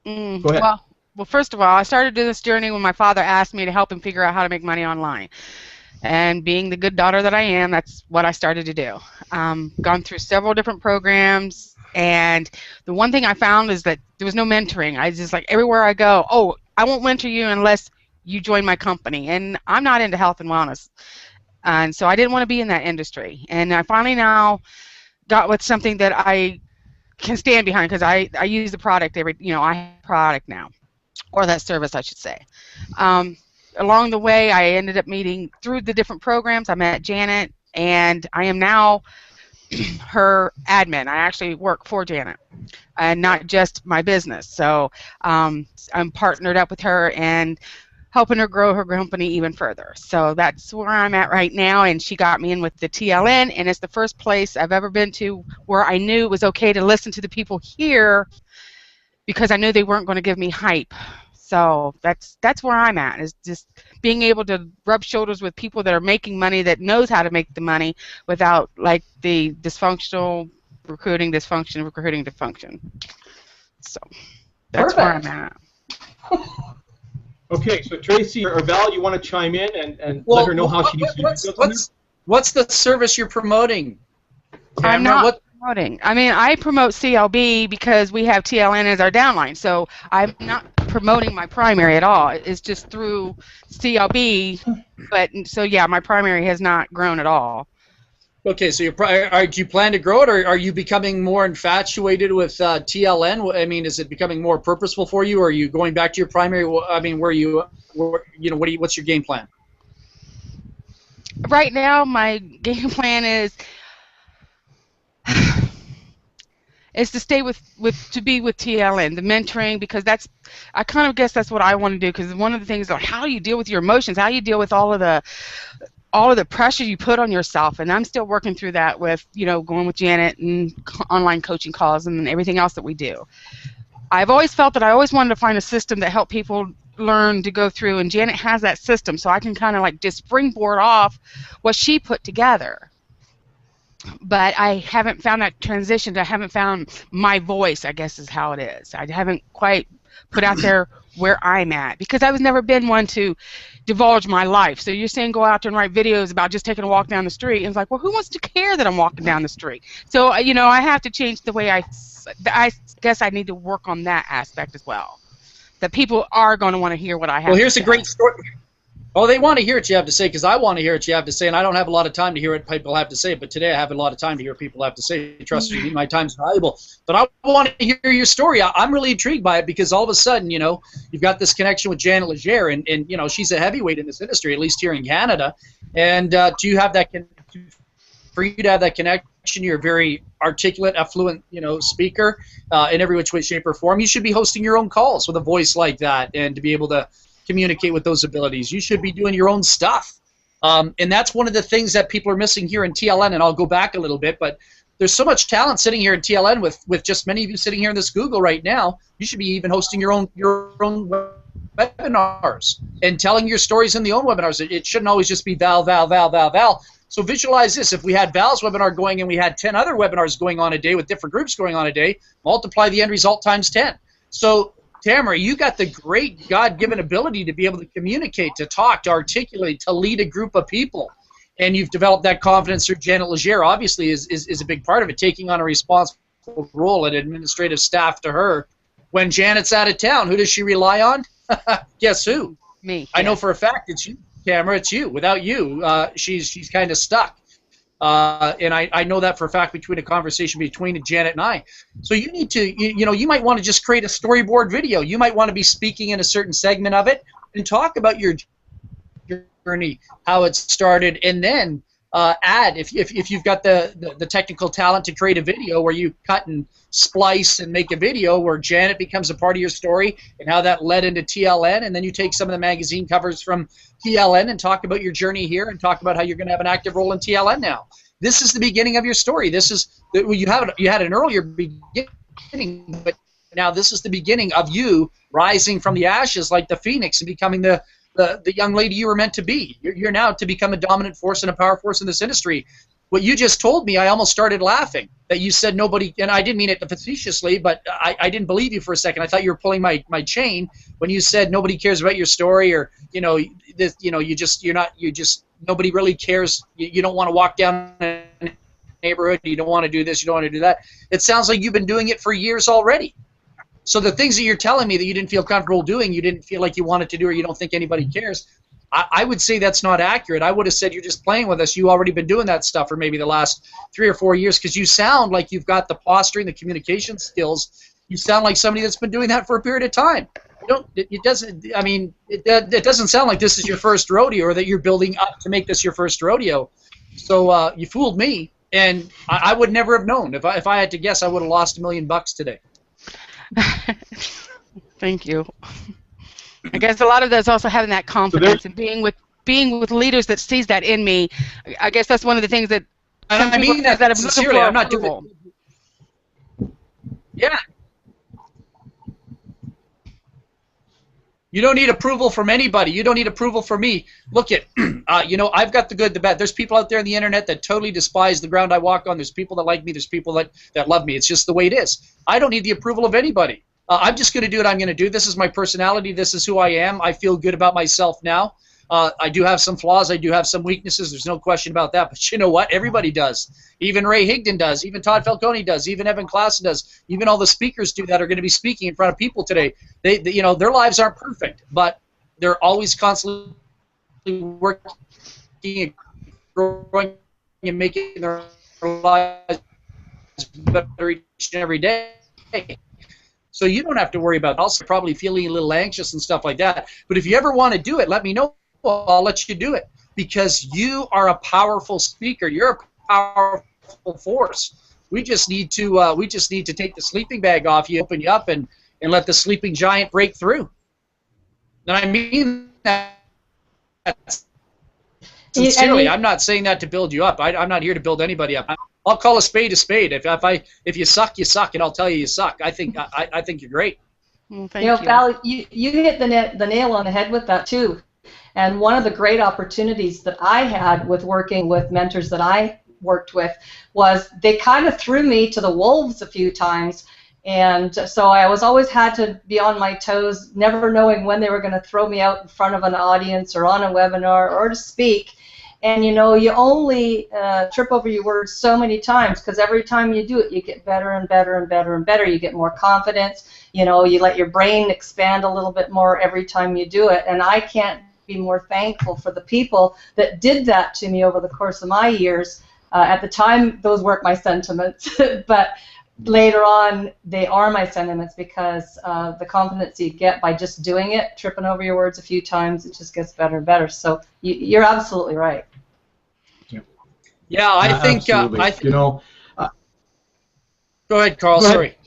Go ahead. Well, first of all, I started this journey when my father asked me to help him figure out how to make money online. And being the good daughter that I am, that's what I started to do. Gone through several different programs. And the one thing I found is that there was no mentoring. I just, like, everywhere I go, oh, I won't mentor you unless you join my company. And I'm not into health and wellness. And so I didn't want to be in that industry. And I finally now got with something that I can stand behind, because I use the product I have a product now, or that service, I should say. Along the way, I ended up meeting through the different programs. I met Janet, and I am now her admin. I actually work for Janet and not just my business. So I'm partnered up with her and helping her grow her company even further. So that's where I'm at right now, and she got me in with the TLN, and it's the first place I've ever been to where I knew it was okay to listen to the people here, because I knew they weren't going to give me hype. So that's where I'm at, is just being able to rub shoulders with people that are making money, that knows how to make the money without, like, the dysfunction. So that's Perfect. where I'm at. Okay, so Tracy or Val, you want to chime in and let her know how she needs to do this? What's the service you're promoting? I'm Tamara? promoting. I mean, I promote CLB because we have TLN as our downline, so I'm not promoting my primary at all. It's just through CLB, but so yeah, my primary has not grown at all. Okay, so do you plan to grow it, or are you becoming more infatuated with TLN? I mean, is it becoming more purposeful for you, or are you going back to your primary? I mean, what's your game plan? Right now, my game plan is to stay to be with TLN, the mentoring, because I kind of guess that's what I want to do, because one of the things is how do you deal with your emotions, how you deal with all of the pressure you put on yourself, and I'm still working through that with, going with Janet and online coaching calls and everything else that we do. I've always felt that I always wanted to find a system that helped people learn to go through, and Janet has that system, so I can kind of like just springboard off what she put together. But I haven't found that transition. I haven't found my voice, I guess is how it is. I haven't quite put out there where I'm at, because I was never been one to divulge my life. So you're saying go out there and write videos about just taking a walk down the street, and it's like, well, who wants to care that I'm walking down the street? So, I have to change the way I guess I need to work on that aspect as well. That people are going to want to hear what I have to say. Well, here's a great story. Oh, they want to hear what you have to say, because I want to hear what you have to say, and I don't have a lot of time to hear what people have to say, but today I have a lot of time to hear what people have to say. Trust me, my time's valuable. But I want to hear your story. I'm really intrigued by it, because all of a sudden, you've got this connection with Janet Legere, and she's a heavyweight in this industry, at least here in Canada. And do you have that for you to have that connection? You're a very articulate, affluent, speaker in every which way, shape, or form. You should be hosting your own calls with a voice like that, and to be able to communicate with those abilities. You should be doing your own stuff. And that's one of the things that people are missing here in TLN, and I'll go back a little bit, but there's so much talent sitting here in TLN with just many of you sitting here in this Google right now. You should be even hosting your own webinars and telling your stories in the own webinars. It shouldn't always just be Val. So visualize this. If we had Val's webinar going and we had 10 other webinars going on a day with different groups going on a day, multiply the end result times 10. So Tamara, you got the great God-given ability to be able to communicate, to talk, to articulate, to lead a group of people. And you've developed that confidence through Janet Legere, obviously, is a big part of it, taking on a responsible role and administrative staff to her. When Janet's out of town, who does she rely on? Guess who? Me. I know for a fact it's you, Tamara. It's you. Without you, she's kind of stuck. And I know that for a fact between a conversation between Janet and I. So you need to, you might want to just create a storyboard video. You might want to be speaking in a certain segment of it and talk about your journey, how it started, and then add, if you've got the technical talent to create a video where you cut and splice and make a video where Janet becomes a part of your story and how that led into TLN, and then you take some of the magazine covers from TLN and talk about your journey here and talk about how you're going to have an active role in TLN now. This is the beginning of your story. This is you had an earlier beginning, but now this is the beginning of you rising from the ashes like the phoenix and becoming the young lady you were meant to be. You're now to become a dominant force and a power force in this industry. What you just told me, I almost started laughing. That you said nobody, and I didn't mean it facetiously, but I didn't believe you for a second. I thought you were pulling my chain when you said nobody cares about your story, or nobody really cares. You don't want to walk down a neighborhood. You don't want to do this. You don't want to do that. It sounds like you've been doing it for years already. So the things that you're telling me that you didn't feel comfortable doing, you didn't feel like you wanted to do, or you don't think anybody cares, I would say that's not accurate. I would have said you're just playing with us. You already been doing that stuff for maybe the last 3 or 4 years, because you sound like you've got the posturing, the communication skills. You sound like somebody that's been doing that for a period of time. It doesn't sound like this is your first rodeo, or that you're building up to make this your first rodeo. So you fooled me, and I would never have known. If I had to guess, I would have lost $1 million today. Thank you. I guess a lot of that's also having that confidence and being with leaders that sees that in me. I guess that's one of the things that. And I mean that sincerely. I'm not doing it. Yeah. You don't need approval from anybody. You don't need approval from me. Look at, I've got the good, the bad. There's people out there on the internet that totally despise the ground I walk on. There's people that like me. There's people that love me. It's just the way it is. I don't need the approval of anybody. I'm just going to do what I'm going to do. This is my personality. This is who I am. I feel good about myself now. I do have some flaws. I do have some weaknesses. There's no question about that. But you know what? Everybody does. Even Ray Higdon does. Even Todd Falcone does. Even Evan Klassen does. Even all the speakers do that are going to be speaking in front of people today. They you know, their lives aren't perfect, but they're always constantly working and growing and making their lives better each and every day. So you don't have to worry about also probably feeling a little anxious and stuff like that. But if you ever want to do it, let me know. I'll let you do it, because you are a powerful speaker. You're a powerful force. We just need to take the sleeping bag off you, open you up, and let the sleeping giant break through. And I mean that sincerely. I'm not saying that to build you up. I'm not here to build anybody up. I'll call a spade a spade. If you suck, you suck, and I'll tell you suck. I think you're great. Well, thank you. Val, you hit the nail on the head with that too. And one of the great opportunities that I had with working with mentors that I worked with was they kind of threw me to the wolves a few times. And so I always had to be on my toes, never knowing when they were going to throw me out in front of an audience or on a webinar or to speak. And, you know, you only trip over your words so many times, because every time you do it, you get better and better and better and better. You get more confidence. You know, you let your brain expand a little bit more every time you do it. And I can't be more thankful for the people that did that to me over the course of my years. At the time, those weren't my sentiments, but later on, they are my sentiments, because the confidence you get by just doing it, tripping over your words a few times, it just gets better and better. So you're absolutely right. Yeah, I think. You know. Go ahead, Carl. Go ahead. Sorry.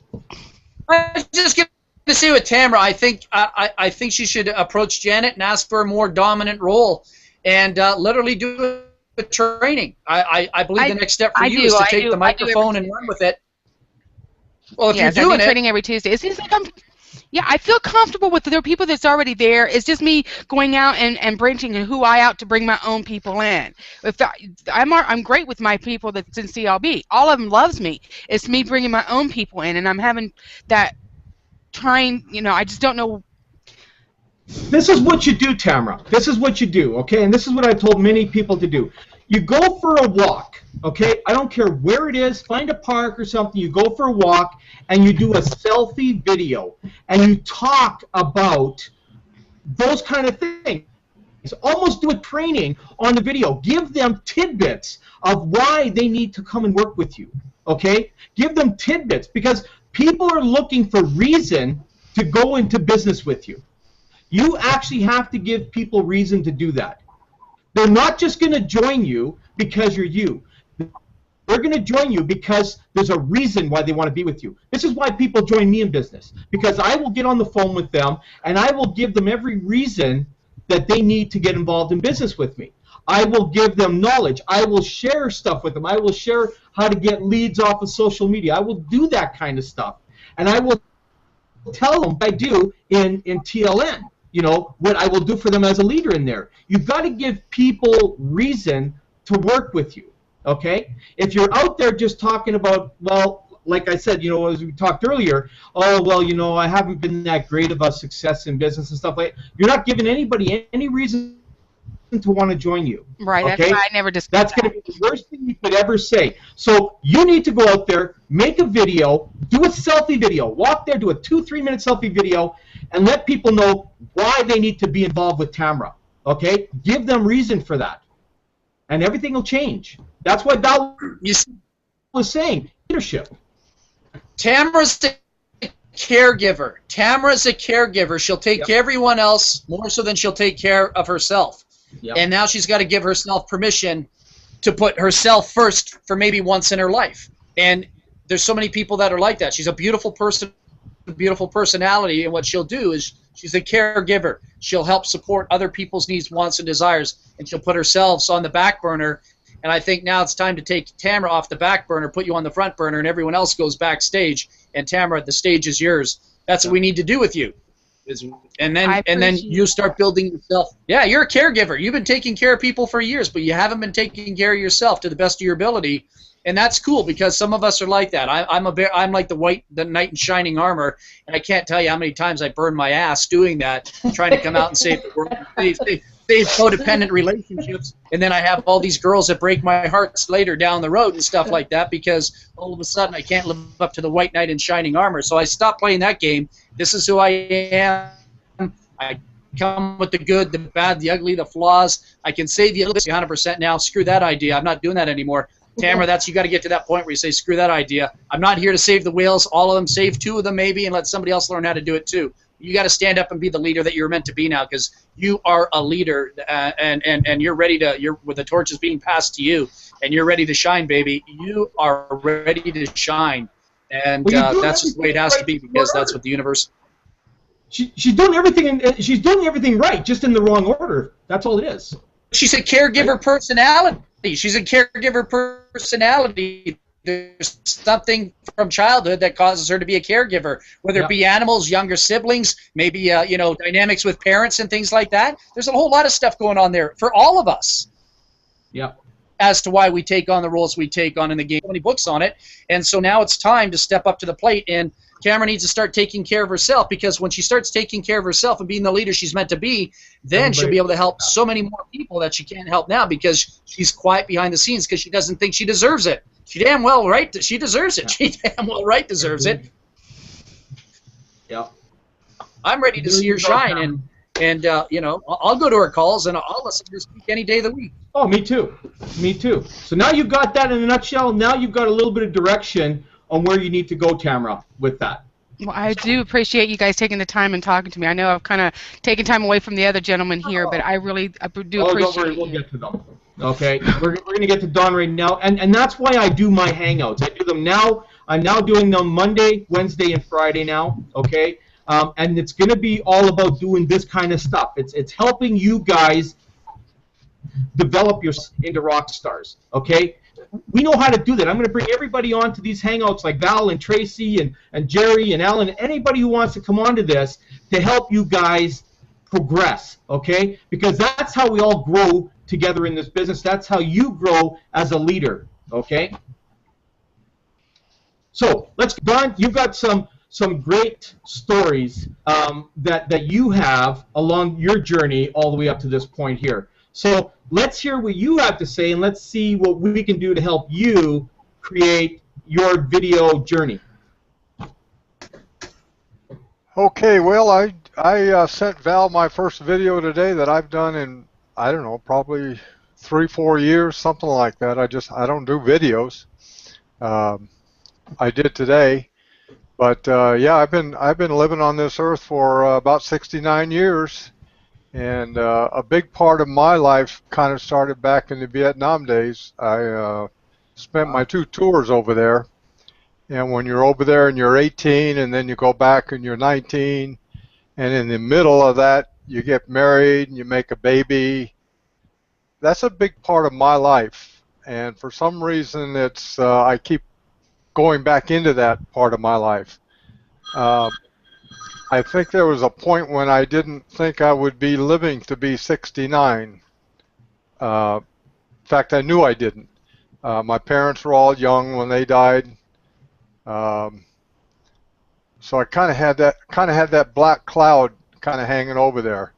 I was just going to say with Tamara, I think she should approach Janet and ask for a more dominant role, and literally do a training. I believe the next step for you is to take the microphone and run with it. Well, if you're doing training every Tuesday. It seems like I feel comfortable with the people that's already there. It's just me going out and branching and who I out to bring my own people in. I'm great with my people that's in CLB. All of them loves me. It's me bringing my own people in, and I'm having that trying. You know, I just don't know. This is what you do, Tamara. This is what you do, okay? And this is what I've told many people to do. You go for a walk, okay? I don't care where it is. Find a park or something. You go for a walk, and you do a selfie video, and you talk about those kind of things. Almost do a training on the video. Give them tidbits of why they need to come and work with you, okay? Give them tidbits, because people are looking for reason to go into business with you. You actually have to give people reason to do that. They're not just going to join you because you're you. They're going to join you because there's a reason why they want to be with you. This is why people join me in business, because I will get on the phone with them and I will give them every reason that they need to get involved in business with me. I will give them knowledge. I will share stuff with them. I will share how to get leads off of social media. I will do that kind of stuff. And I will tell them what I do in TLN. You know, what I will do for them as a leader in there. You've got to give people reason to work with you, okay? If you're out there just talking about, well, like I said, you know, as we talked earlier, oh, well, you know, I haven't been that great of a success in business and stuff like that, you're not giving anybody any reason to want to join you. Right, okay? That's why I never discussed That's going to be the worst thing you could ever say. So you need to go out there, make a video, do a selfie video, walk there, do a 2-3 minute selfie video, and let people know why they need to be involved with Tamara, okay? Give them reason for that, and everything will change. That's what Val was saying, leadership. Tamara's a caregiver. Tamara's a caregiver. She'll take care of everyone else more so than she'll take care of herself. Yep. And now she's got to give herself permission to put herself first for maybe once in her life. And there's so many people that are like that. She's a beautiful person, beautiful personality, and what she'll do is she's a caregiver. She'll help support other people's needs, wants, and desires, and she'll put herself on the back burner. And I think now it's time to take Tamara off the back burner, put you on the front burner, and everyone else goes backstage. And Tamara, the stage is yours. That's what we need to do with you. And then you start building yourself. Yeah, you're a caregiver. You've been taking care of people for years, but you haven't been taking care of yourself to the best of your ability. And that's cool, because some of us are like that. I'm like the knight in shining armor, and I can't tell you how many times I burned my ass doing that, trying to come out and save the world. save codependent relationships, and then I have all these girls that break my hearts later down the road and stuff like that because all of a sudden I can't live up to the white knight in shining armor. So I stopped playing that game. This is who I am. I come with the good, the bad, the ugly, the flaws. I can say the 100% now. Screw that idea. I'm not doing that anymore. Tamara, you got to get to that point where you say, screw that idea. I'm not here to save the whales. All of them, save 2 of them maybe, and let somebody else learn how to do it too. You got to stand up and be the leader that you're meant to be now, because you are a leader, and you're ready to. With the torches being passed to you, and you're ready to shine, baby. You are ready to shine, and that's just the way it has to be, because that's what the universe. She's doing everything, and she's doing everything right, just in the wrong order. That's all it is. She's a caregiver personality. She's a caregiver personality. There's something from childhood that causes her to be a caregiver, whether it be animals, younger siblings, maybe dynamics with parents and things like that. There's a whole lot of stuff going on there for all of us. Yeah. As to why we take on the roles we take on in the game. So many books on it, and so now it's time to step up to the plate. And Tamara needs to start taking care of herself, because when she starts taking care of herself and being the leader she's meant to be, then she'll be able to help so many more people that she can't help now, because she's quiet behind the scenes because she doesn't think she deserves it. She damn well right. She deserves it. She damn well right deserves it. Yeah. I'm ready to see her shine, and I'll go to her calls and I'll listen to her speak any day of the week. Oh, me too. Me too. So now you've got that in a nutshell. Now you've got a little bit of direction on where you need to go, Tamara, with that. Well, I do appreciate you guys taking the time and talking to me. I know I've kind of taken time away from the other gentlemen here, but I do appreciate don't worry, we'll get to them. Okay, we're going to get to Don right now, and that's why I do my Hangouts. I do them now. I'm now doing them Monday, Wednesday, and Friday now, okay? And it's going to be all about doing this kind of stuff. It's helping you guys develop your into rock stars, okay? We know how to do that. I'm going to bring everybody on to these Hangouts, like Val and Tracy and Jerry and Alan, anybody who wants to come on to this, to help you guys progress, okay? Because that's how we all grow together in this business. That's how you grow as a leader, okay? So Don, you've got some great stories that you have along your journey all the way up to this point here. So let's hear what you have to say, and let's see what we can do to help you create your video journey. Okay, well, I sent Val my first video today that I've done in, I don't know, probably 3-4 years, something like that. I don't do videos. I did today, but yeah, I've been living on this earth for about 69 years, and a big part of my life kind of started back in the Vietnam days. I spent my 2 tours over there, and when you're over there and you're 18, and then you go back and you're 19, and in the middle of that you get married and you make a baby. That's a big part of my life, and for some reason it's I keep going back into that part of my life. I think there was a point when I didn't think I would be living to be 69. In fact, I knew I didn't. My parents were all young when they died, so I kind of had that black cloud kind of hanging over there.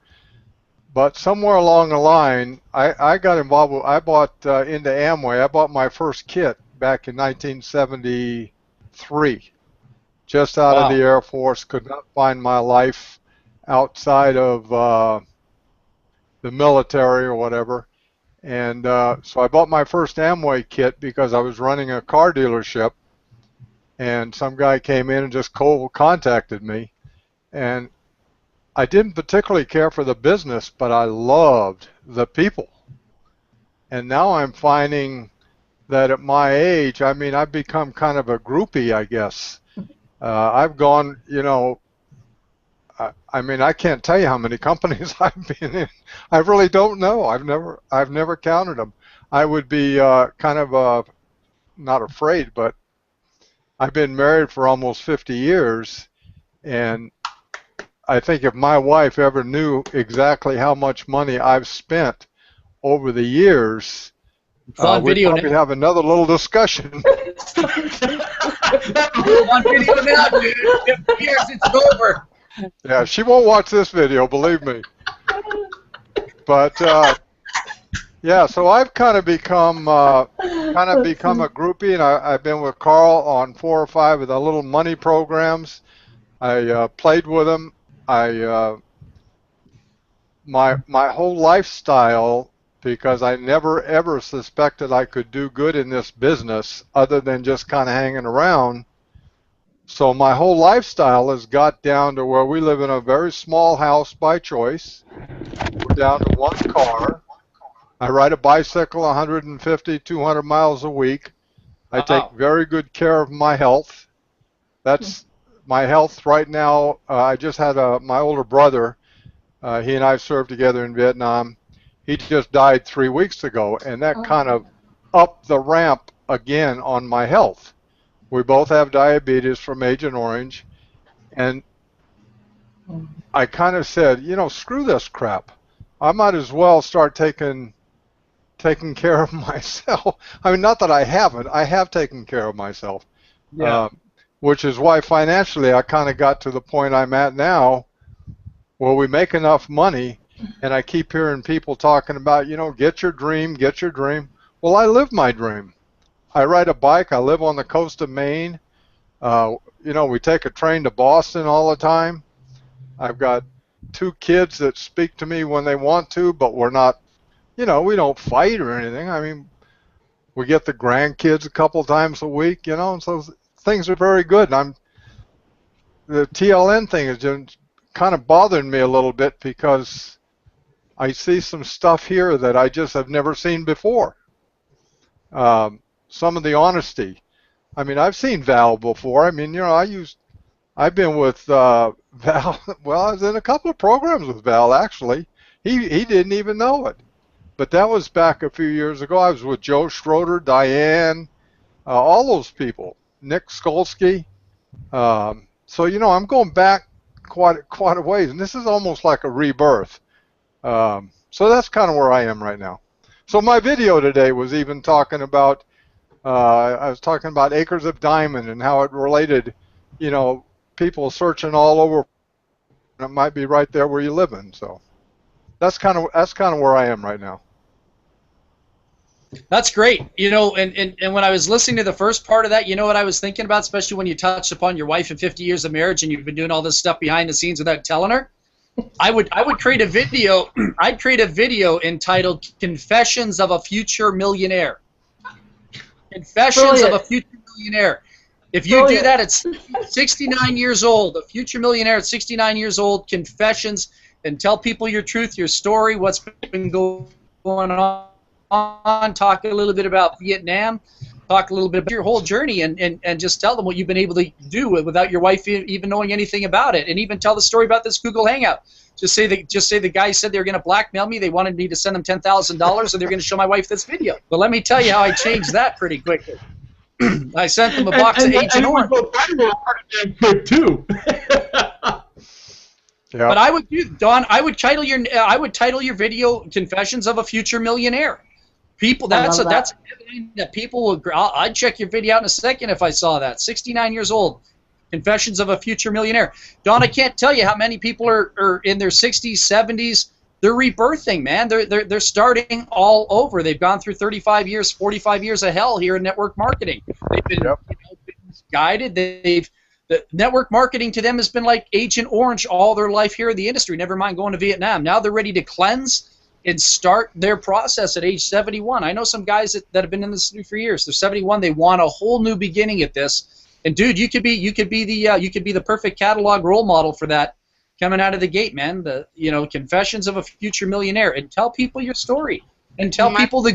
But somewhere along the line, I got involved with, I bought into Amway. I bought my first kit back in 1973, just out of the Air Force. Could not find my life outside of the military or whatever. And so I bought my first Amway kit because I was running a car dealership, and some guy came in and just contacted me. And I didn't particularly care for the business, but I loved the people. And now I'm finding that at my age, I mean, I've become kind of a groupie, I guess. I've gone, you know, I mean, I can't tell you how many companies I've been in. I really don't know. I've never counted them. I would be kind of not afraid, but I've been married for almost 50 years, and I think if my wife ever knew exactly how much money I've spent over the years, we'd probably have another little discussion. On video now, dude. 50 years, it's over. Yeah, she won't watch this video, believe me. But yeah, so I've kind of become a groupie, and I've been with Carl on 4 or 5 of the little money programs. I played with him. My whole lifestyle, because I never ever suspected I could do good in this business other than just kind of hanging around. So my whole lifestyle has got down to where we live in a very small house by choice. We're down to 1 car. I ride a bicycle 150, 200 miles a week. I take very good care of my health. That's my health right now. I just had my older brother. He and I served together in Vietnam. He just died 3 weeks ago, and that kind of upped the ramp again on my health. We both have diabetes from Agent Orange, and I kind of said, you know, screw this crap. I might as well start taking care of myself. I mean, not that I haven't. I have taken care of myself, which is why financially I kind of got to the point I'm at now where we make enough money, and I keep hearing people talking about, you know, get your dream, get your dream. Well, I live my dream. I ride a bike. I live on the coast of Maine. You know, we take a train to Boston all the time. I've got 2 kids that speak to me when they want to, but we're not, you know, we don't fight or anything. I mean, we get the grandkids a couple times a week, you know, and so things are very good. And the TLN thing is just kind of bothering me a little bit because I see some stuff here that I just have never seen before. Some of the honesty. I mean, I've seen Val before. I mean, you know, I've been with Val. Well, I was in a couple of programs with Val, actually. He didn't even know it. But that was back a few years ago. I was with Joe Schroeder, Diane, all those people, Nick Skolsky. So, you know, I'm going back quite a ways, and this is almost like a rebirth. So that's kind of where I am right now. So my video today was even talking about, I was talking about Acres of Diamond and how it related, you know, people searching all over, and it might be right there where you live in. So that's kind of where I am right now. That's great. You know, and when I was listening to the first part of that, you know what I was thinking about, especially when you touched upon your wife and 50 years of marriage and you've been doing all this stuff behind the scenes without telling her? I would create a video. I'd create a video entitled "Confessions of a Future Millionaire." Confessions of a Future Millionaire. If you do that at 69 years old, a future millionaire at 69 years old, confessions, and tell people your truth, your story, what's been going on, talk a little bit about Vietnam, talk a little bit about your whole journey, and just tell them what you've been able to do without your wife even knowing anything about it, and even tell the story about this Google Hangout. Just say the guy said they were going to blackmail me. They wanted me to send them $10,000, and they're going to show my wife this video. But let me tell you how I changed that pretty quickly. I sent them a box of Agent Orange. Quick too. Yeah. But I would do, Don. I would title your video "Confessions of a Future Millionaire." People, that's a headline that people will. I'd check your video out in a second if I saw that. 69 years old, Confessions of a Future Millionaire. Don, I can't tell you how many people are in their 60s, 70s. They're rebirthing, man. They're starting all over. They've gone through 35 years, 45 years of hell here in network marketing. They've been, been guided. The network marketing to them has been like Agent Orange all their life here in the industry. Never mind going to Vietnam. Now they're ready to cleanse and start their process at age 71. I know some guys that have been in this for years. They're 71. They want a whole new beginning at this. And dude, you could be the perfect catalog role model for that. Coming out of the gate, man, Confessions of a Future Millionaire, and tell people your story, and tell people the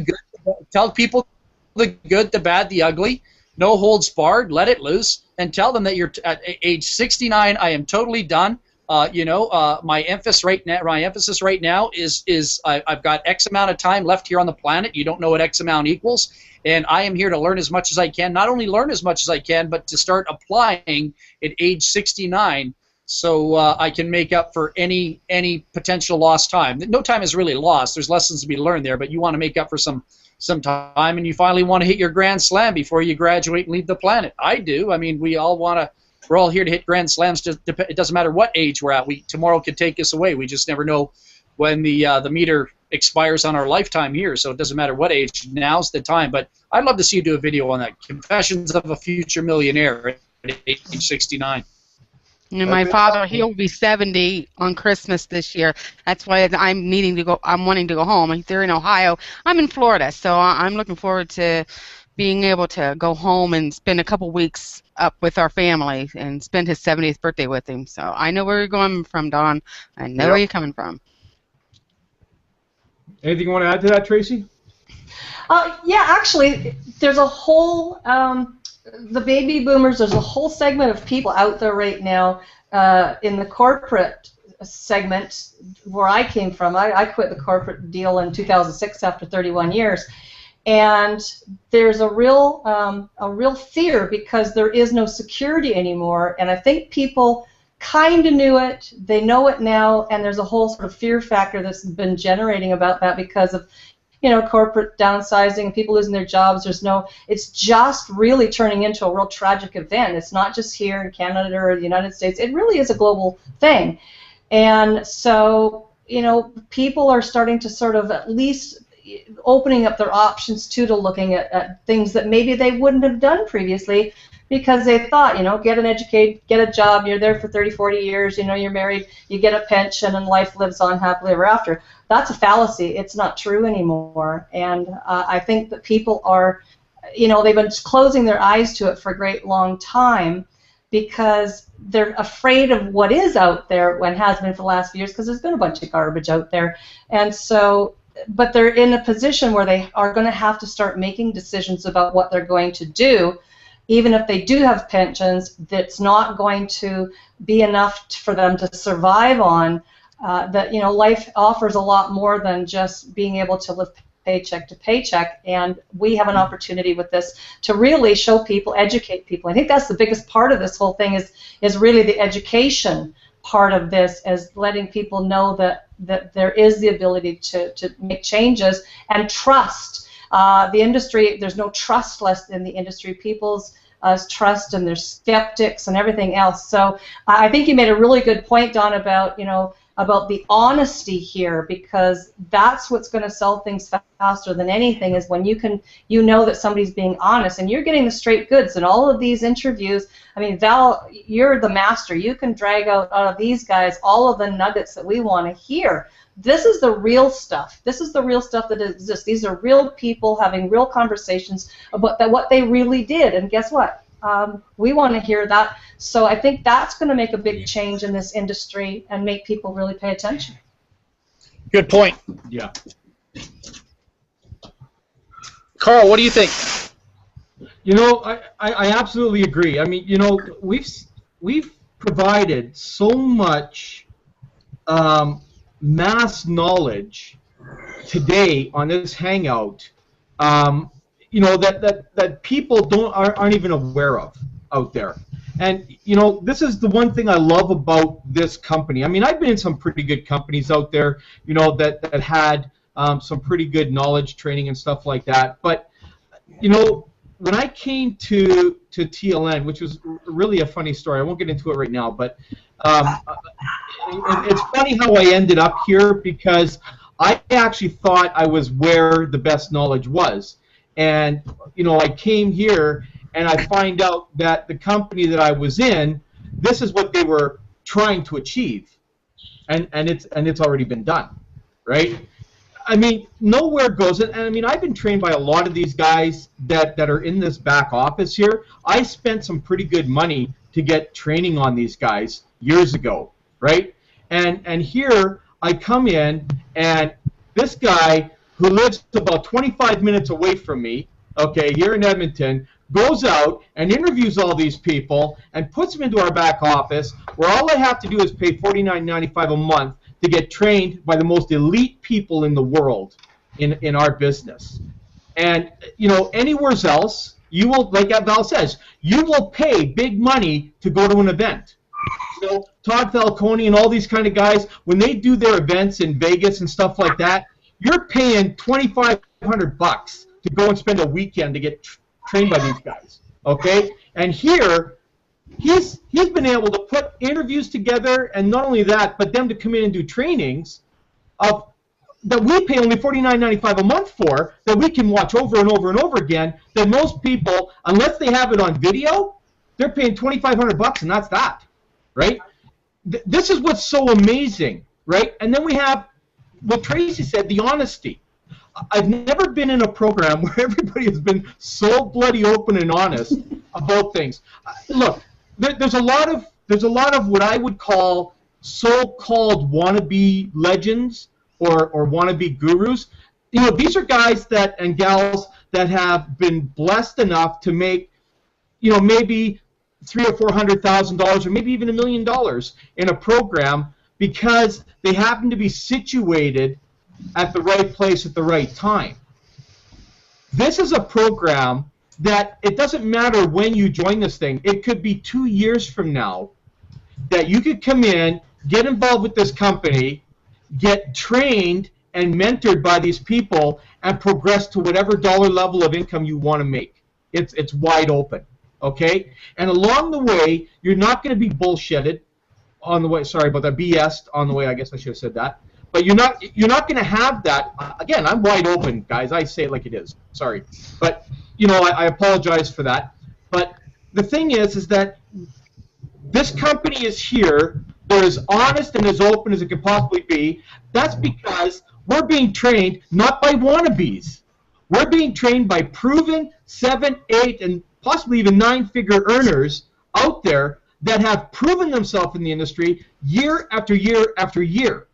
good, the bad, the ugly, no holds barred, let it loose, and tell them that you're at age 69. I am totally done. My emphasis right now is I've got X amount of time left here on the planet. You don't know what X amount equals, and I am here to learn as much as I can. Not only learn as much as I can, but to start applying at age 69. So I can make up for any potential lost time. No time is really lost. There's lessons to be learned there, but you want to make up for some time, and you finally want to hit your grand slam before you graduate and leave the planet. I do. I mean, we're all here to hit grand slams. It doesn't matter what age we're at. Tomorrow could take us away. We just never know when the meter expires on our lifetime here, so it doesn't matter what age. Now's the time. But I'd love to see you do a video on that. Confessions of a Future Millionaire at age 69. And my father, he'll be 70 on Christmas this year. That's why I'm needing to go. I'm wanting to go home. They're in Ohio. I'm in Florida, so I'm looking forward to being able to go home and spend a couple weeks up with our family and spend his 70th birthday with him. So I know where you're going from, Don. I know where you're coming from. Anything you want to add to that, Tracy? Yeah, actually, there's a whole the baby boomers. There's a whole segment of people out there right now in the corporate segment where I came from. I quit the corporate deal in 2006 after 31 years. And there's a real fear because there is no security anymore. And I think people kind of knew it. They know it now, and there's a whole sort of fear factor that's been generating about that because of, you know, corporate downsizing, people losing their jobs. It's just really turning into a real tragic event. It's not just here in Canada or the United States. It really is a global thing. And so, you know, people are starting to sort of at least opening up their options to looking at things that maybe they wouldn't have done previously because they thought, you know, get a job, you're there for 30, 40 years, you know, you're married, you get a pension and life lives on happily ever after. That's a fallacy. It's not true anymore. And I think that people are, you know, they've been closing their eyes to it for a great long time because they're afraid of what is out there and has been for the last few years because there's been a bunch of garbage out there. And so, but they're in a position where they are going to have to start making decisions about what they're going to do, even if they do have pensions. That's not going to be enough for them to survive on. That, you know, life offers a lot more than just being able to live paycheck to paycheck, and we have an opportunity with this to really show people, educate people. I think that's the biggest part of this whole thing is really the education part of this, is letting people know that there is the ability to make changes and trust. The industry, there's no trust less in the industry. People's trust, and there's skeptics and everything else. So I think you made a really good point, Don, about, you know, about the honesty here, because that's what's going to sell things faster than anything, is when you know that somebody's being honest and you're getting the straight goods. And all of these interviews, I mean, Val, you're the master. You can drag out of these guys all of the nuggets that we want to hear. This is the real stuff. This is the real stuff that exists. These are real people having real conversations about what they really did. And guess what? We want to hear that. So I think that's going to make a big change in this industry and make people really pay attention. Good point. Yeah. Carl, what do you think? You know, I absolutely agree. I mean, you know, we've provided so much mass knowledge today on this Hangout, you know, that people aren't even aware of out there. And, you know, this is the one thing I love about this company. I mean, I've been in some pretty good companies out there, you know, that had some pretty good knowledge training and stuff like that. But, you know, when I came to TLN, which was really a funny story, I won't get into it right now, but it's funny how I ended up here, because I actually thought I was where the best knowledge was. And, you know, I came here and I find out that the company that I was in, this is what they were trying to achieve. And it's already been done, right? I mean, nowhere goes it. And I mean, I've been trained by a lot of these guys that are in this back office here. I spent some pretty good money to get training on these guys years ago, right? And here I come in, and this guy who lives about 25 minutes away from me, okay, here in Edmonton, goes out and interviews all these people and puts them into our back office, where all I have to do is pay $49.95 a month to get trained by the most elite people in the world in our business. And, you know, anywhere else, you will, like Val says, you will pay big money to go to an event. So Todd Falcone and all these kind of guys, when they do their events in Vegas and stuff like that, you're paying $2,500 to go and spend a weekend to get trained by these guys, okay? And here, he's been able to put interviews together, and not only that, but them to come in and do trainings of that we pay only $49.95 a month for, that we can watch over and over and over again, that most people, unless they have it on video, they're paying $2,500 and that's that, right? This is what's so amazing, right? And then we have what Tracy said, the honesty. I've never been in a program where everybody has been so bloody open and honest about things. Look, there's a lot of what I would call so-called wannabe legends or wannabe gurus. You know, these are guys that and gals that have been blessed enough to make, you know, maybe $300,000 or $400,000 or maybe even $1 million in a program because they happen to be situated at the right place at the right time. This is a program that it doesn't matter when you join this thing. It could be 2 years from now that you could come in, get involved with this company, get trained and mentored by these people, and progress to whatever dollar level of income you want to make. It's wide open, okay? And along the way, you're not going to be bullshitted on the way. Sorry about that, BS on the way. I guess I should have said that. But you're not going to have that. Again, I'm wide open, guys. I say it like it is. Sorry, but you know, I apologize for that. But the thing is that this company is here. They're as honest and as open as it could possibly be. That's because we're being trained not by wannabes. We're being trained by proven 7, 8, and possibly even 9-figure earners out there that have proven themselves in the industry year after year after year.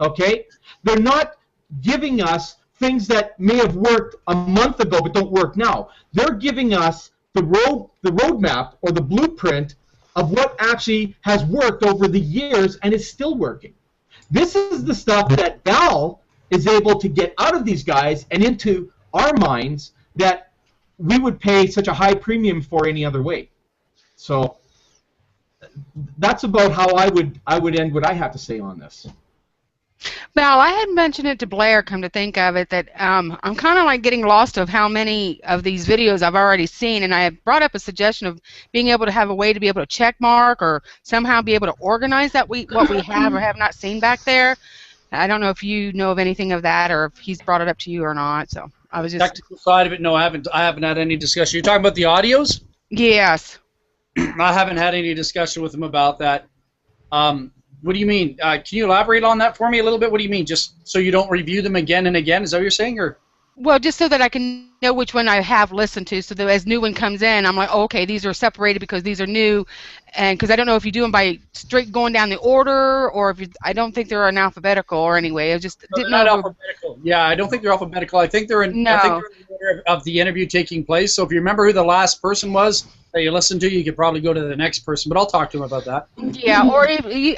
Okay? They're not giving us things that may have worked a month ago but don't work now. They're giving us the roadmap or the blueprint of what actually has worked over the years and is still working. This is the stuff that Val is able to get out of these guys and into our minds that we would pay such a high premium for any other way. So that's about how I would end what I have to say on this. Val, I had mentioned it to Blair, come to think of it, that I'm kind of like getting lost of how many of these videos I've already seen, and I have brought up a suggestion of being able to have a way to be able to check mark or somehow be able to organize that what we have or have not seen back there. I don't know if you know of anything of that or if he's brought it up to you or not. So I was just technical side of it. No, I haven't had any discussion. You're talking about the audios? Yes. I haven't had any discussion with him about that. What do you mean? Can you elaborate on that for me a little bit? What do you mean? Just so you don't review them again and again? Is that what you're saying? Or? Well, just so that I can know which one I have listened to, so that as new one comes in, I'm like, oh, okay, these are separated because these are new, and because I don't know if you do them by straight going down the order, or if I don't think they're in alphabetical or anyway. I just didn't know. Not alphabetical. Yeah, I don't think they're alphabetical. I think they're in. No. I think they're in the order of the interview taking place. So if you remember who the last person was that you listened to, you could probably go to the next person. But I'll talk to him about that. Yeah, or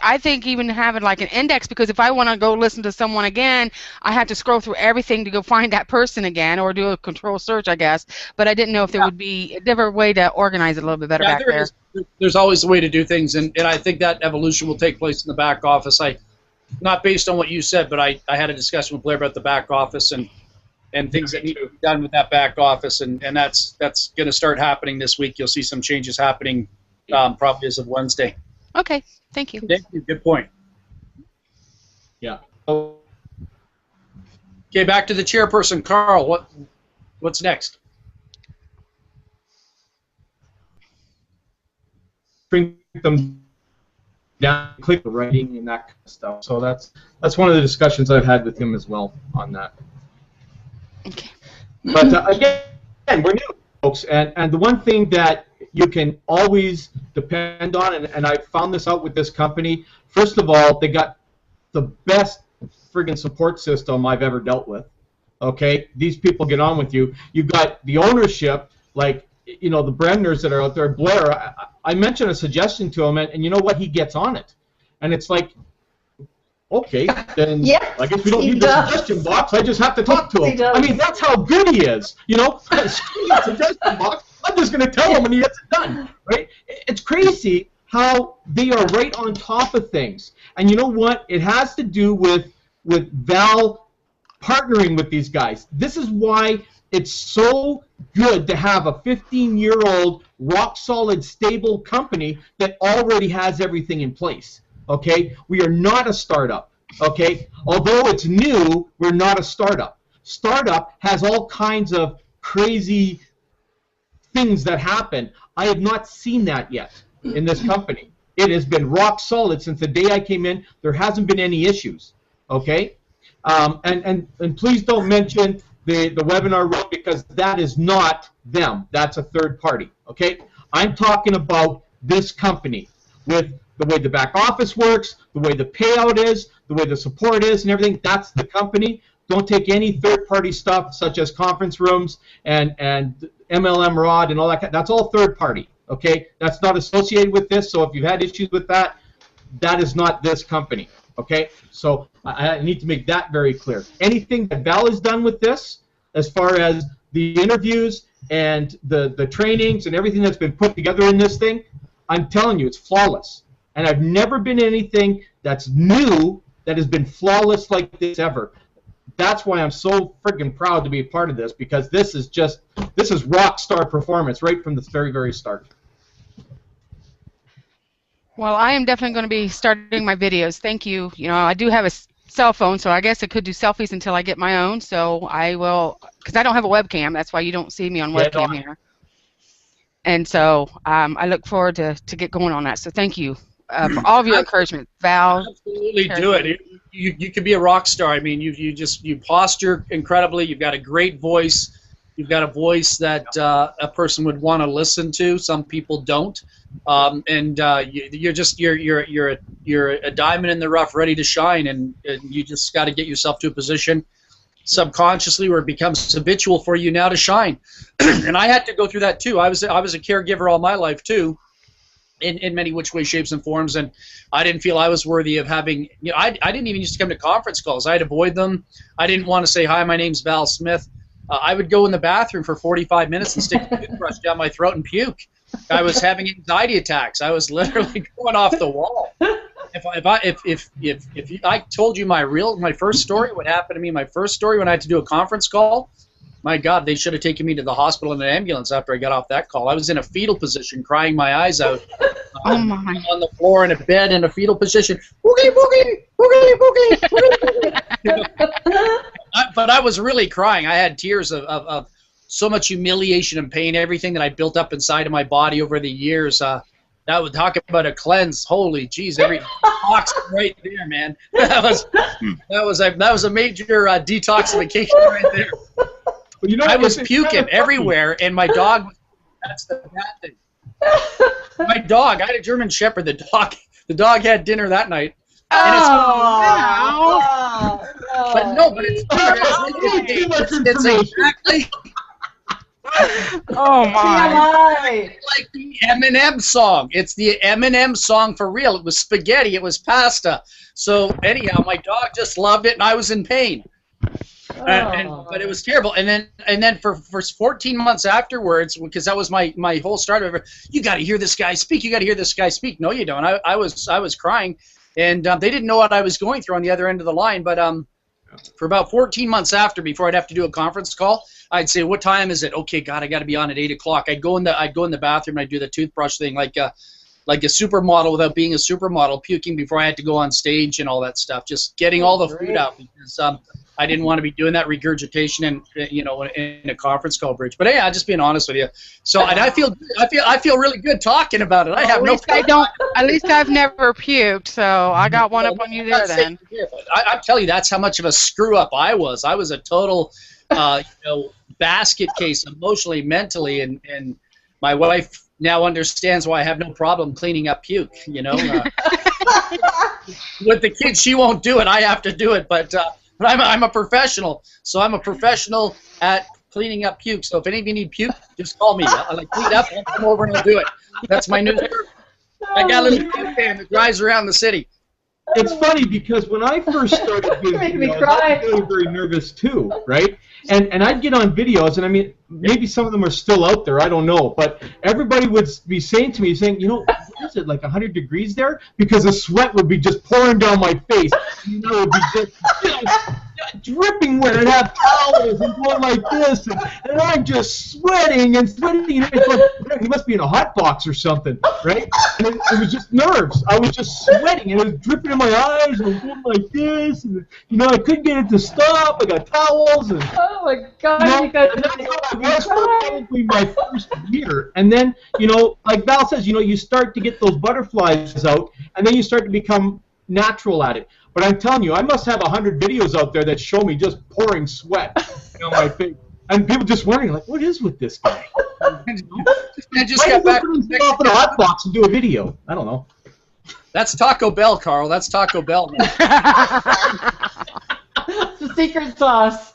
I think even having like an index, because if I want to go listen to someone again, I have to scroll through everything to go find that person again, or do a control search, I guess. But I didn't know if there would be a different way to organize it a little bit better back there. There's always a way to do things, and I think that evolution will take place in the back office. Not based on what you said, but I had a discussion with Blair about the back office and things that need to be done with that back office, and that's going to start happening this week. You'll see some changes happening probably as of Wednesday. Okay, thank you. Thank you. Good point. Yeah. Okay, back to the chairperson, Carl. What's next? Bring them down, click the writing and that kind of stuff. So that's one of the discussions I've had with him as well on that. Okay. But again, we're new, folks, and the one thing that you can always depend on, and I found this out with this company, first of all, they got the best friggin' support system I've ever dealt with. Okay? These people get on with you. You've got the ownership, like, you know, the Brenners that are out there. Blair, I mentioned a suggestion to him, and you know what? He gets on it. And it's like, okay, then yes, I guess we don't need the suggestion box. I just have to talk to him. I mean, that's how good he is. You know, screw the suggestion box. I'm just going to tell him and he gets it done. Right? It's crazy how they are right on top of things. And you know what? It has to do with Val partnering with these guys. This is why it's so good to have a 15-year-old, rock-solid, stable company that already has everything in place. Okay? We are not a startup. Okay? Although it's new, we're not a startup. Startup has all kinds of crazy things that happen. I have not seen that yet in this company. It has been rock solid since the day I came in. There hasn't been any issues. Okay? And please don't mention the webinar room, because that is not them. That's a third party. Okay? I'm talking about this company with the way the back office works, the way the payout is, the way the support is, and everything. That's the company. Don't take any third-party stuff such as conference rooms and MLM Rod and all that. That's all third-party. Okay? That's not associated with this. So if you've had issues with that, that is not this company. Okay? So I need to make that very clear. Anything that Val has done with this, as far as the interviews and the trainings and everything that's been put together in this thing, I'm telling you, it's flawless. And I've never been anything that's new that has been flawless like this ever. That's why I'm so friggin' proud to be a part of this, because this is rock star performance right from the very, very start. Well, I am definitely going to be starting my videos. Thank you. You know, I do have a cell phone, so I guess I could do selfies until I get my own. So I will, because I don't have a webcam. That's why you don't see me on webcam here. And so I look forward to get going on that. So thank you for all of your encouragement, Val. Absolutely do it. You could be a rock star. I mean, you posture incredibly. You've got a great voice. You've got a voice that a person would want to listen to. Some people don't. You're a diamond in the rough, ready to shine, and you just got to get yourself to a position subconsciously where it becomes habitual for you now to shine. And I had to go through that too. I was a caregiver all my life too, in many which ways, shapes, and forms, and I didn't feel I was worthy of having. You know, I didn't even used to come to conference calls. I'd avoid them. I didn't want to say, "Hi, my name's Val Smith." I would go in the bathroom for 45 minutes and stick a toothbrush down my throat and puke. I was having anxiety attacks. I was literally going off the wall. If I told you my first story, what happened to me, my first story when I had to do a conference call, my God, they should have taken me to the hospital in an ambulance after I got off that call. I was in a fetal position, crying my eyes out. Oh my! On the floor in a bed in a fetal position. Boogie, boogie, boogie, boogie, boogie. But I was really crying. I had tears of so much humiliation and pain, everything that I built up inside of my body over the years. That would talk about a cleanse. Holy jeez, every box right there, man. That was a major detoxification right there. Well, you know, I was puking everywhere, and my dog. That's the bad thing. My dog. I had a German Shepherd. The dog had dinner that night. And it's exactly. Oh my! Like the Eminem song. It's the Eminem song for real. It was spaghetti. It was pasta. So anyhow, my dog just loved it, and I was in pain. But it was terrible. And then for 14 months afterwards, because that was my whole start over. You got to hear this guy speak. You got to hear this guy speak. No, you don't. I was crying, and they didn't know what I was going through on the other end of the line. But for about 14 months after, before I'd have to do a conference call, I'd say, "What time is it?" Okay, God, I got to be on at 8 o'clock. I'd go in the bathroom. And I'd do the toothbrush thing like a supermodel without being a supermodel, puking before I had to go on stage and all that stuff. Just getting all the food out because I didn't want to be doing that regurgitation in a conference call, Bridge. But hey, I'm just being honest with you. So and I feel really good talking about it. I have no. At least I've never puked, so I got one up on you there. Then I'm telling you, that's how much of a screw up I was. I was a total, basket case emotionally, mentally, and my wife now understands why I have no problem cleaning up puke. You know, with the kids, she won't do it. I have to do it, but I'm a professional, so I'm a professional at cleaning up puke. So if any of you need puke, just call me. I like clean up, I'll come over and I'll do it. That's my new. I got a little puke fan that drives around the city. It's funny because when I first started doing videos, I was very, very nervous too, right? And I'd get on videos, and I mean, maybe some of them are still out there, I don't know, but everybody would be saying to me, you know, what is it, like 100 degrees there? Because the sweat would be just pouring down my face. You know, it would be just, dripping wet and have towels and going like this, and I'm just sweating and sweating. It's like, he must be in a hot box or something, right? And it was just nerves. I was just sweating, and it was dripping in my eyes, and I was going like this, and I couldn't get it to stop. I got towels, and oh my God, and that's how I was for probably my first year. And then, like Val says, you start to get those butterflies out, and then you start to become natural at it. But I'm telling you, I must have 100 videos out there that show me just pouring sweat on my face, and people just wondering, like, what is with this guy? I just got back. Off in a hot box and do a video. I don't know. That's Taco Bell, Carl. That's Taco Bell. It's the secret sauce.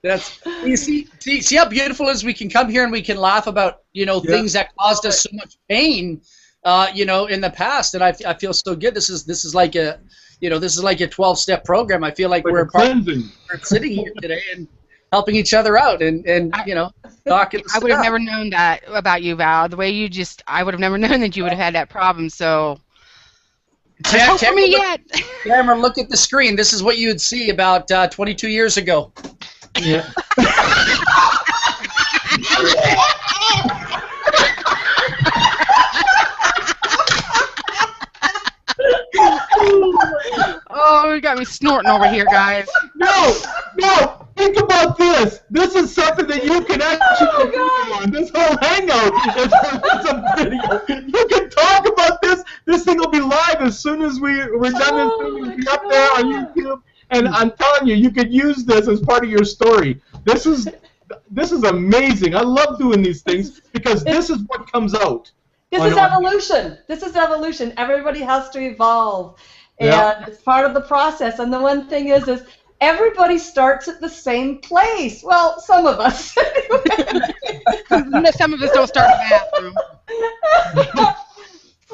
That's you see how beautiful it is. We can come here and we can laugh about things that caused us so much pain. In the past, and I feel so good. This is like a 12-step program. I feel like we're sitting here today and helping each other out and talking. I would have never known that about you, Val. The way you I would have never known that you would have had that problem. So, tell me yet. Cameron, look at the screen. This is what you would see about 22 years ago. Yeah. Oh, you got me snorting over here, guys. No, think about this. This is something that you can actually do on. This whole hangout is a video. You can talk about this. This thing will be live as soon as we're done. This thing will be up there on YouTube. And I'm telling you, you could use this as part of your story. This is amazing. I love doing these things because this is what comes out. This is evolution. This is evolution. Everybody has to evolve. And it's part of the process. And the one thing is everybody starts at the same place. Well, some of us. Some of us don't start in the bathroom.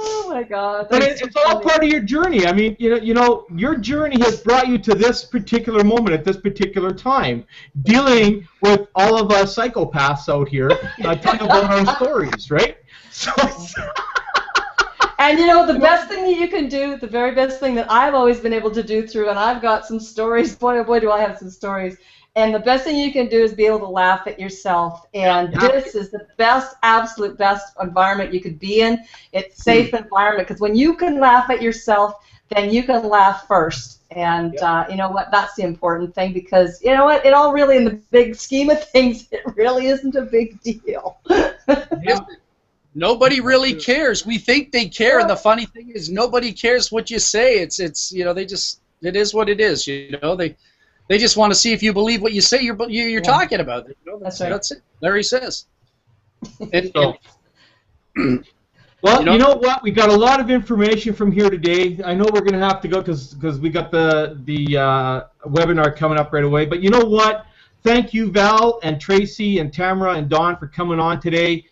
Oh my God! But it's all part of your journey. I mean, your journey has brought you to this particular moment at this particular time, dealing with all of us psychopaths out here, talking about our stories, right? So. And the best thing that you can do, the very best thing that I've always been able to do and I've got some stories. Boy, oh boy, do I have some stories. And the best thing you can do is be able to laugh at yourself. And this is the best, absolute best environment you could be in. It's a safe environment because when you can laugh at yourself, then you can laugh first. And you know what? That's the important thing because you know what? It all really, in the big scheme of things, it really isn't a big deal. Nobody really cares. We think they care, and the funny thing is, nobody cares what you say. It is what it is. They just want to see if you believe what you say you're talking about. That's right. That's it. Larry says. Well, you know what? We got a lot of information from here today. I know we're going to have to go because we got the webinar coming up right away. But you know what? Thank you, Val and Tracy and Tamara and Dawn, for coming on today.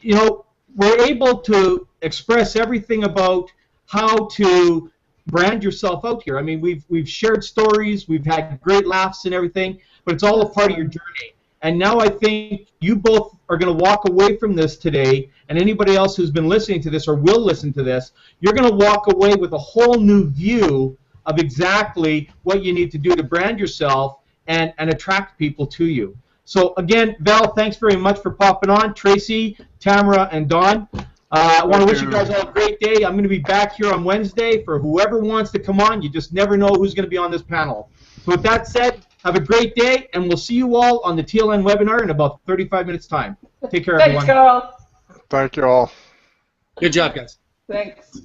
We're able to express everything about how to brand yourself out here. I mean, we've shared stories, we've had great laughs and everything, but it's all a part of your journey. And now I think you both are going to walk away from this today, and anybody else who's been listening to this or will listen to this, you're going to walk away with a whole new view of exactly what you need to do to brand yourself and attract people to you. So again, Val, thanks very much for popping on. Tracy, Tamara, and Dawn. I want to wish you guys all a great day. I'm going to be back here on Wednesday for whoever wants to come on. You just never know who's going to be on this panel. So with that said, have a great day, and we'll see you all on the TLN webinar in about 35 minutes' time. Take care, everyone. Thanks, Carl. Thank you all. Good job, guys. Thanks.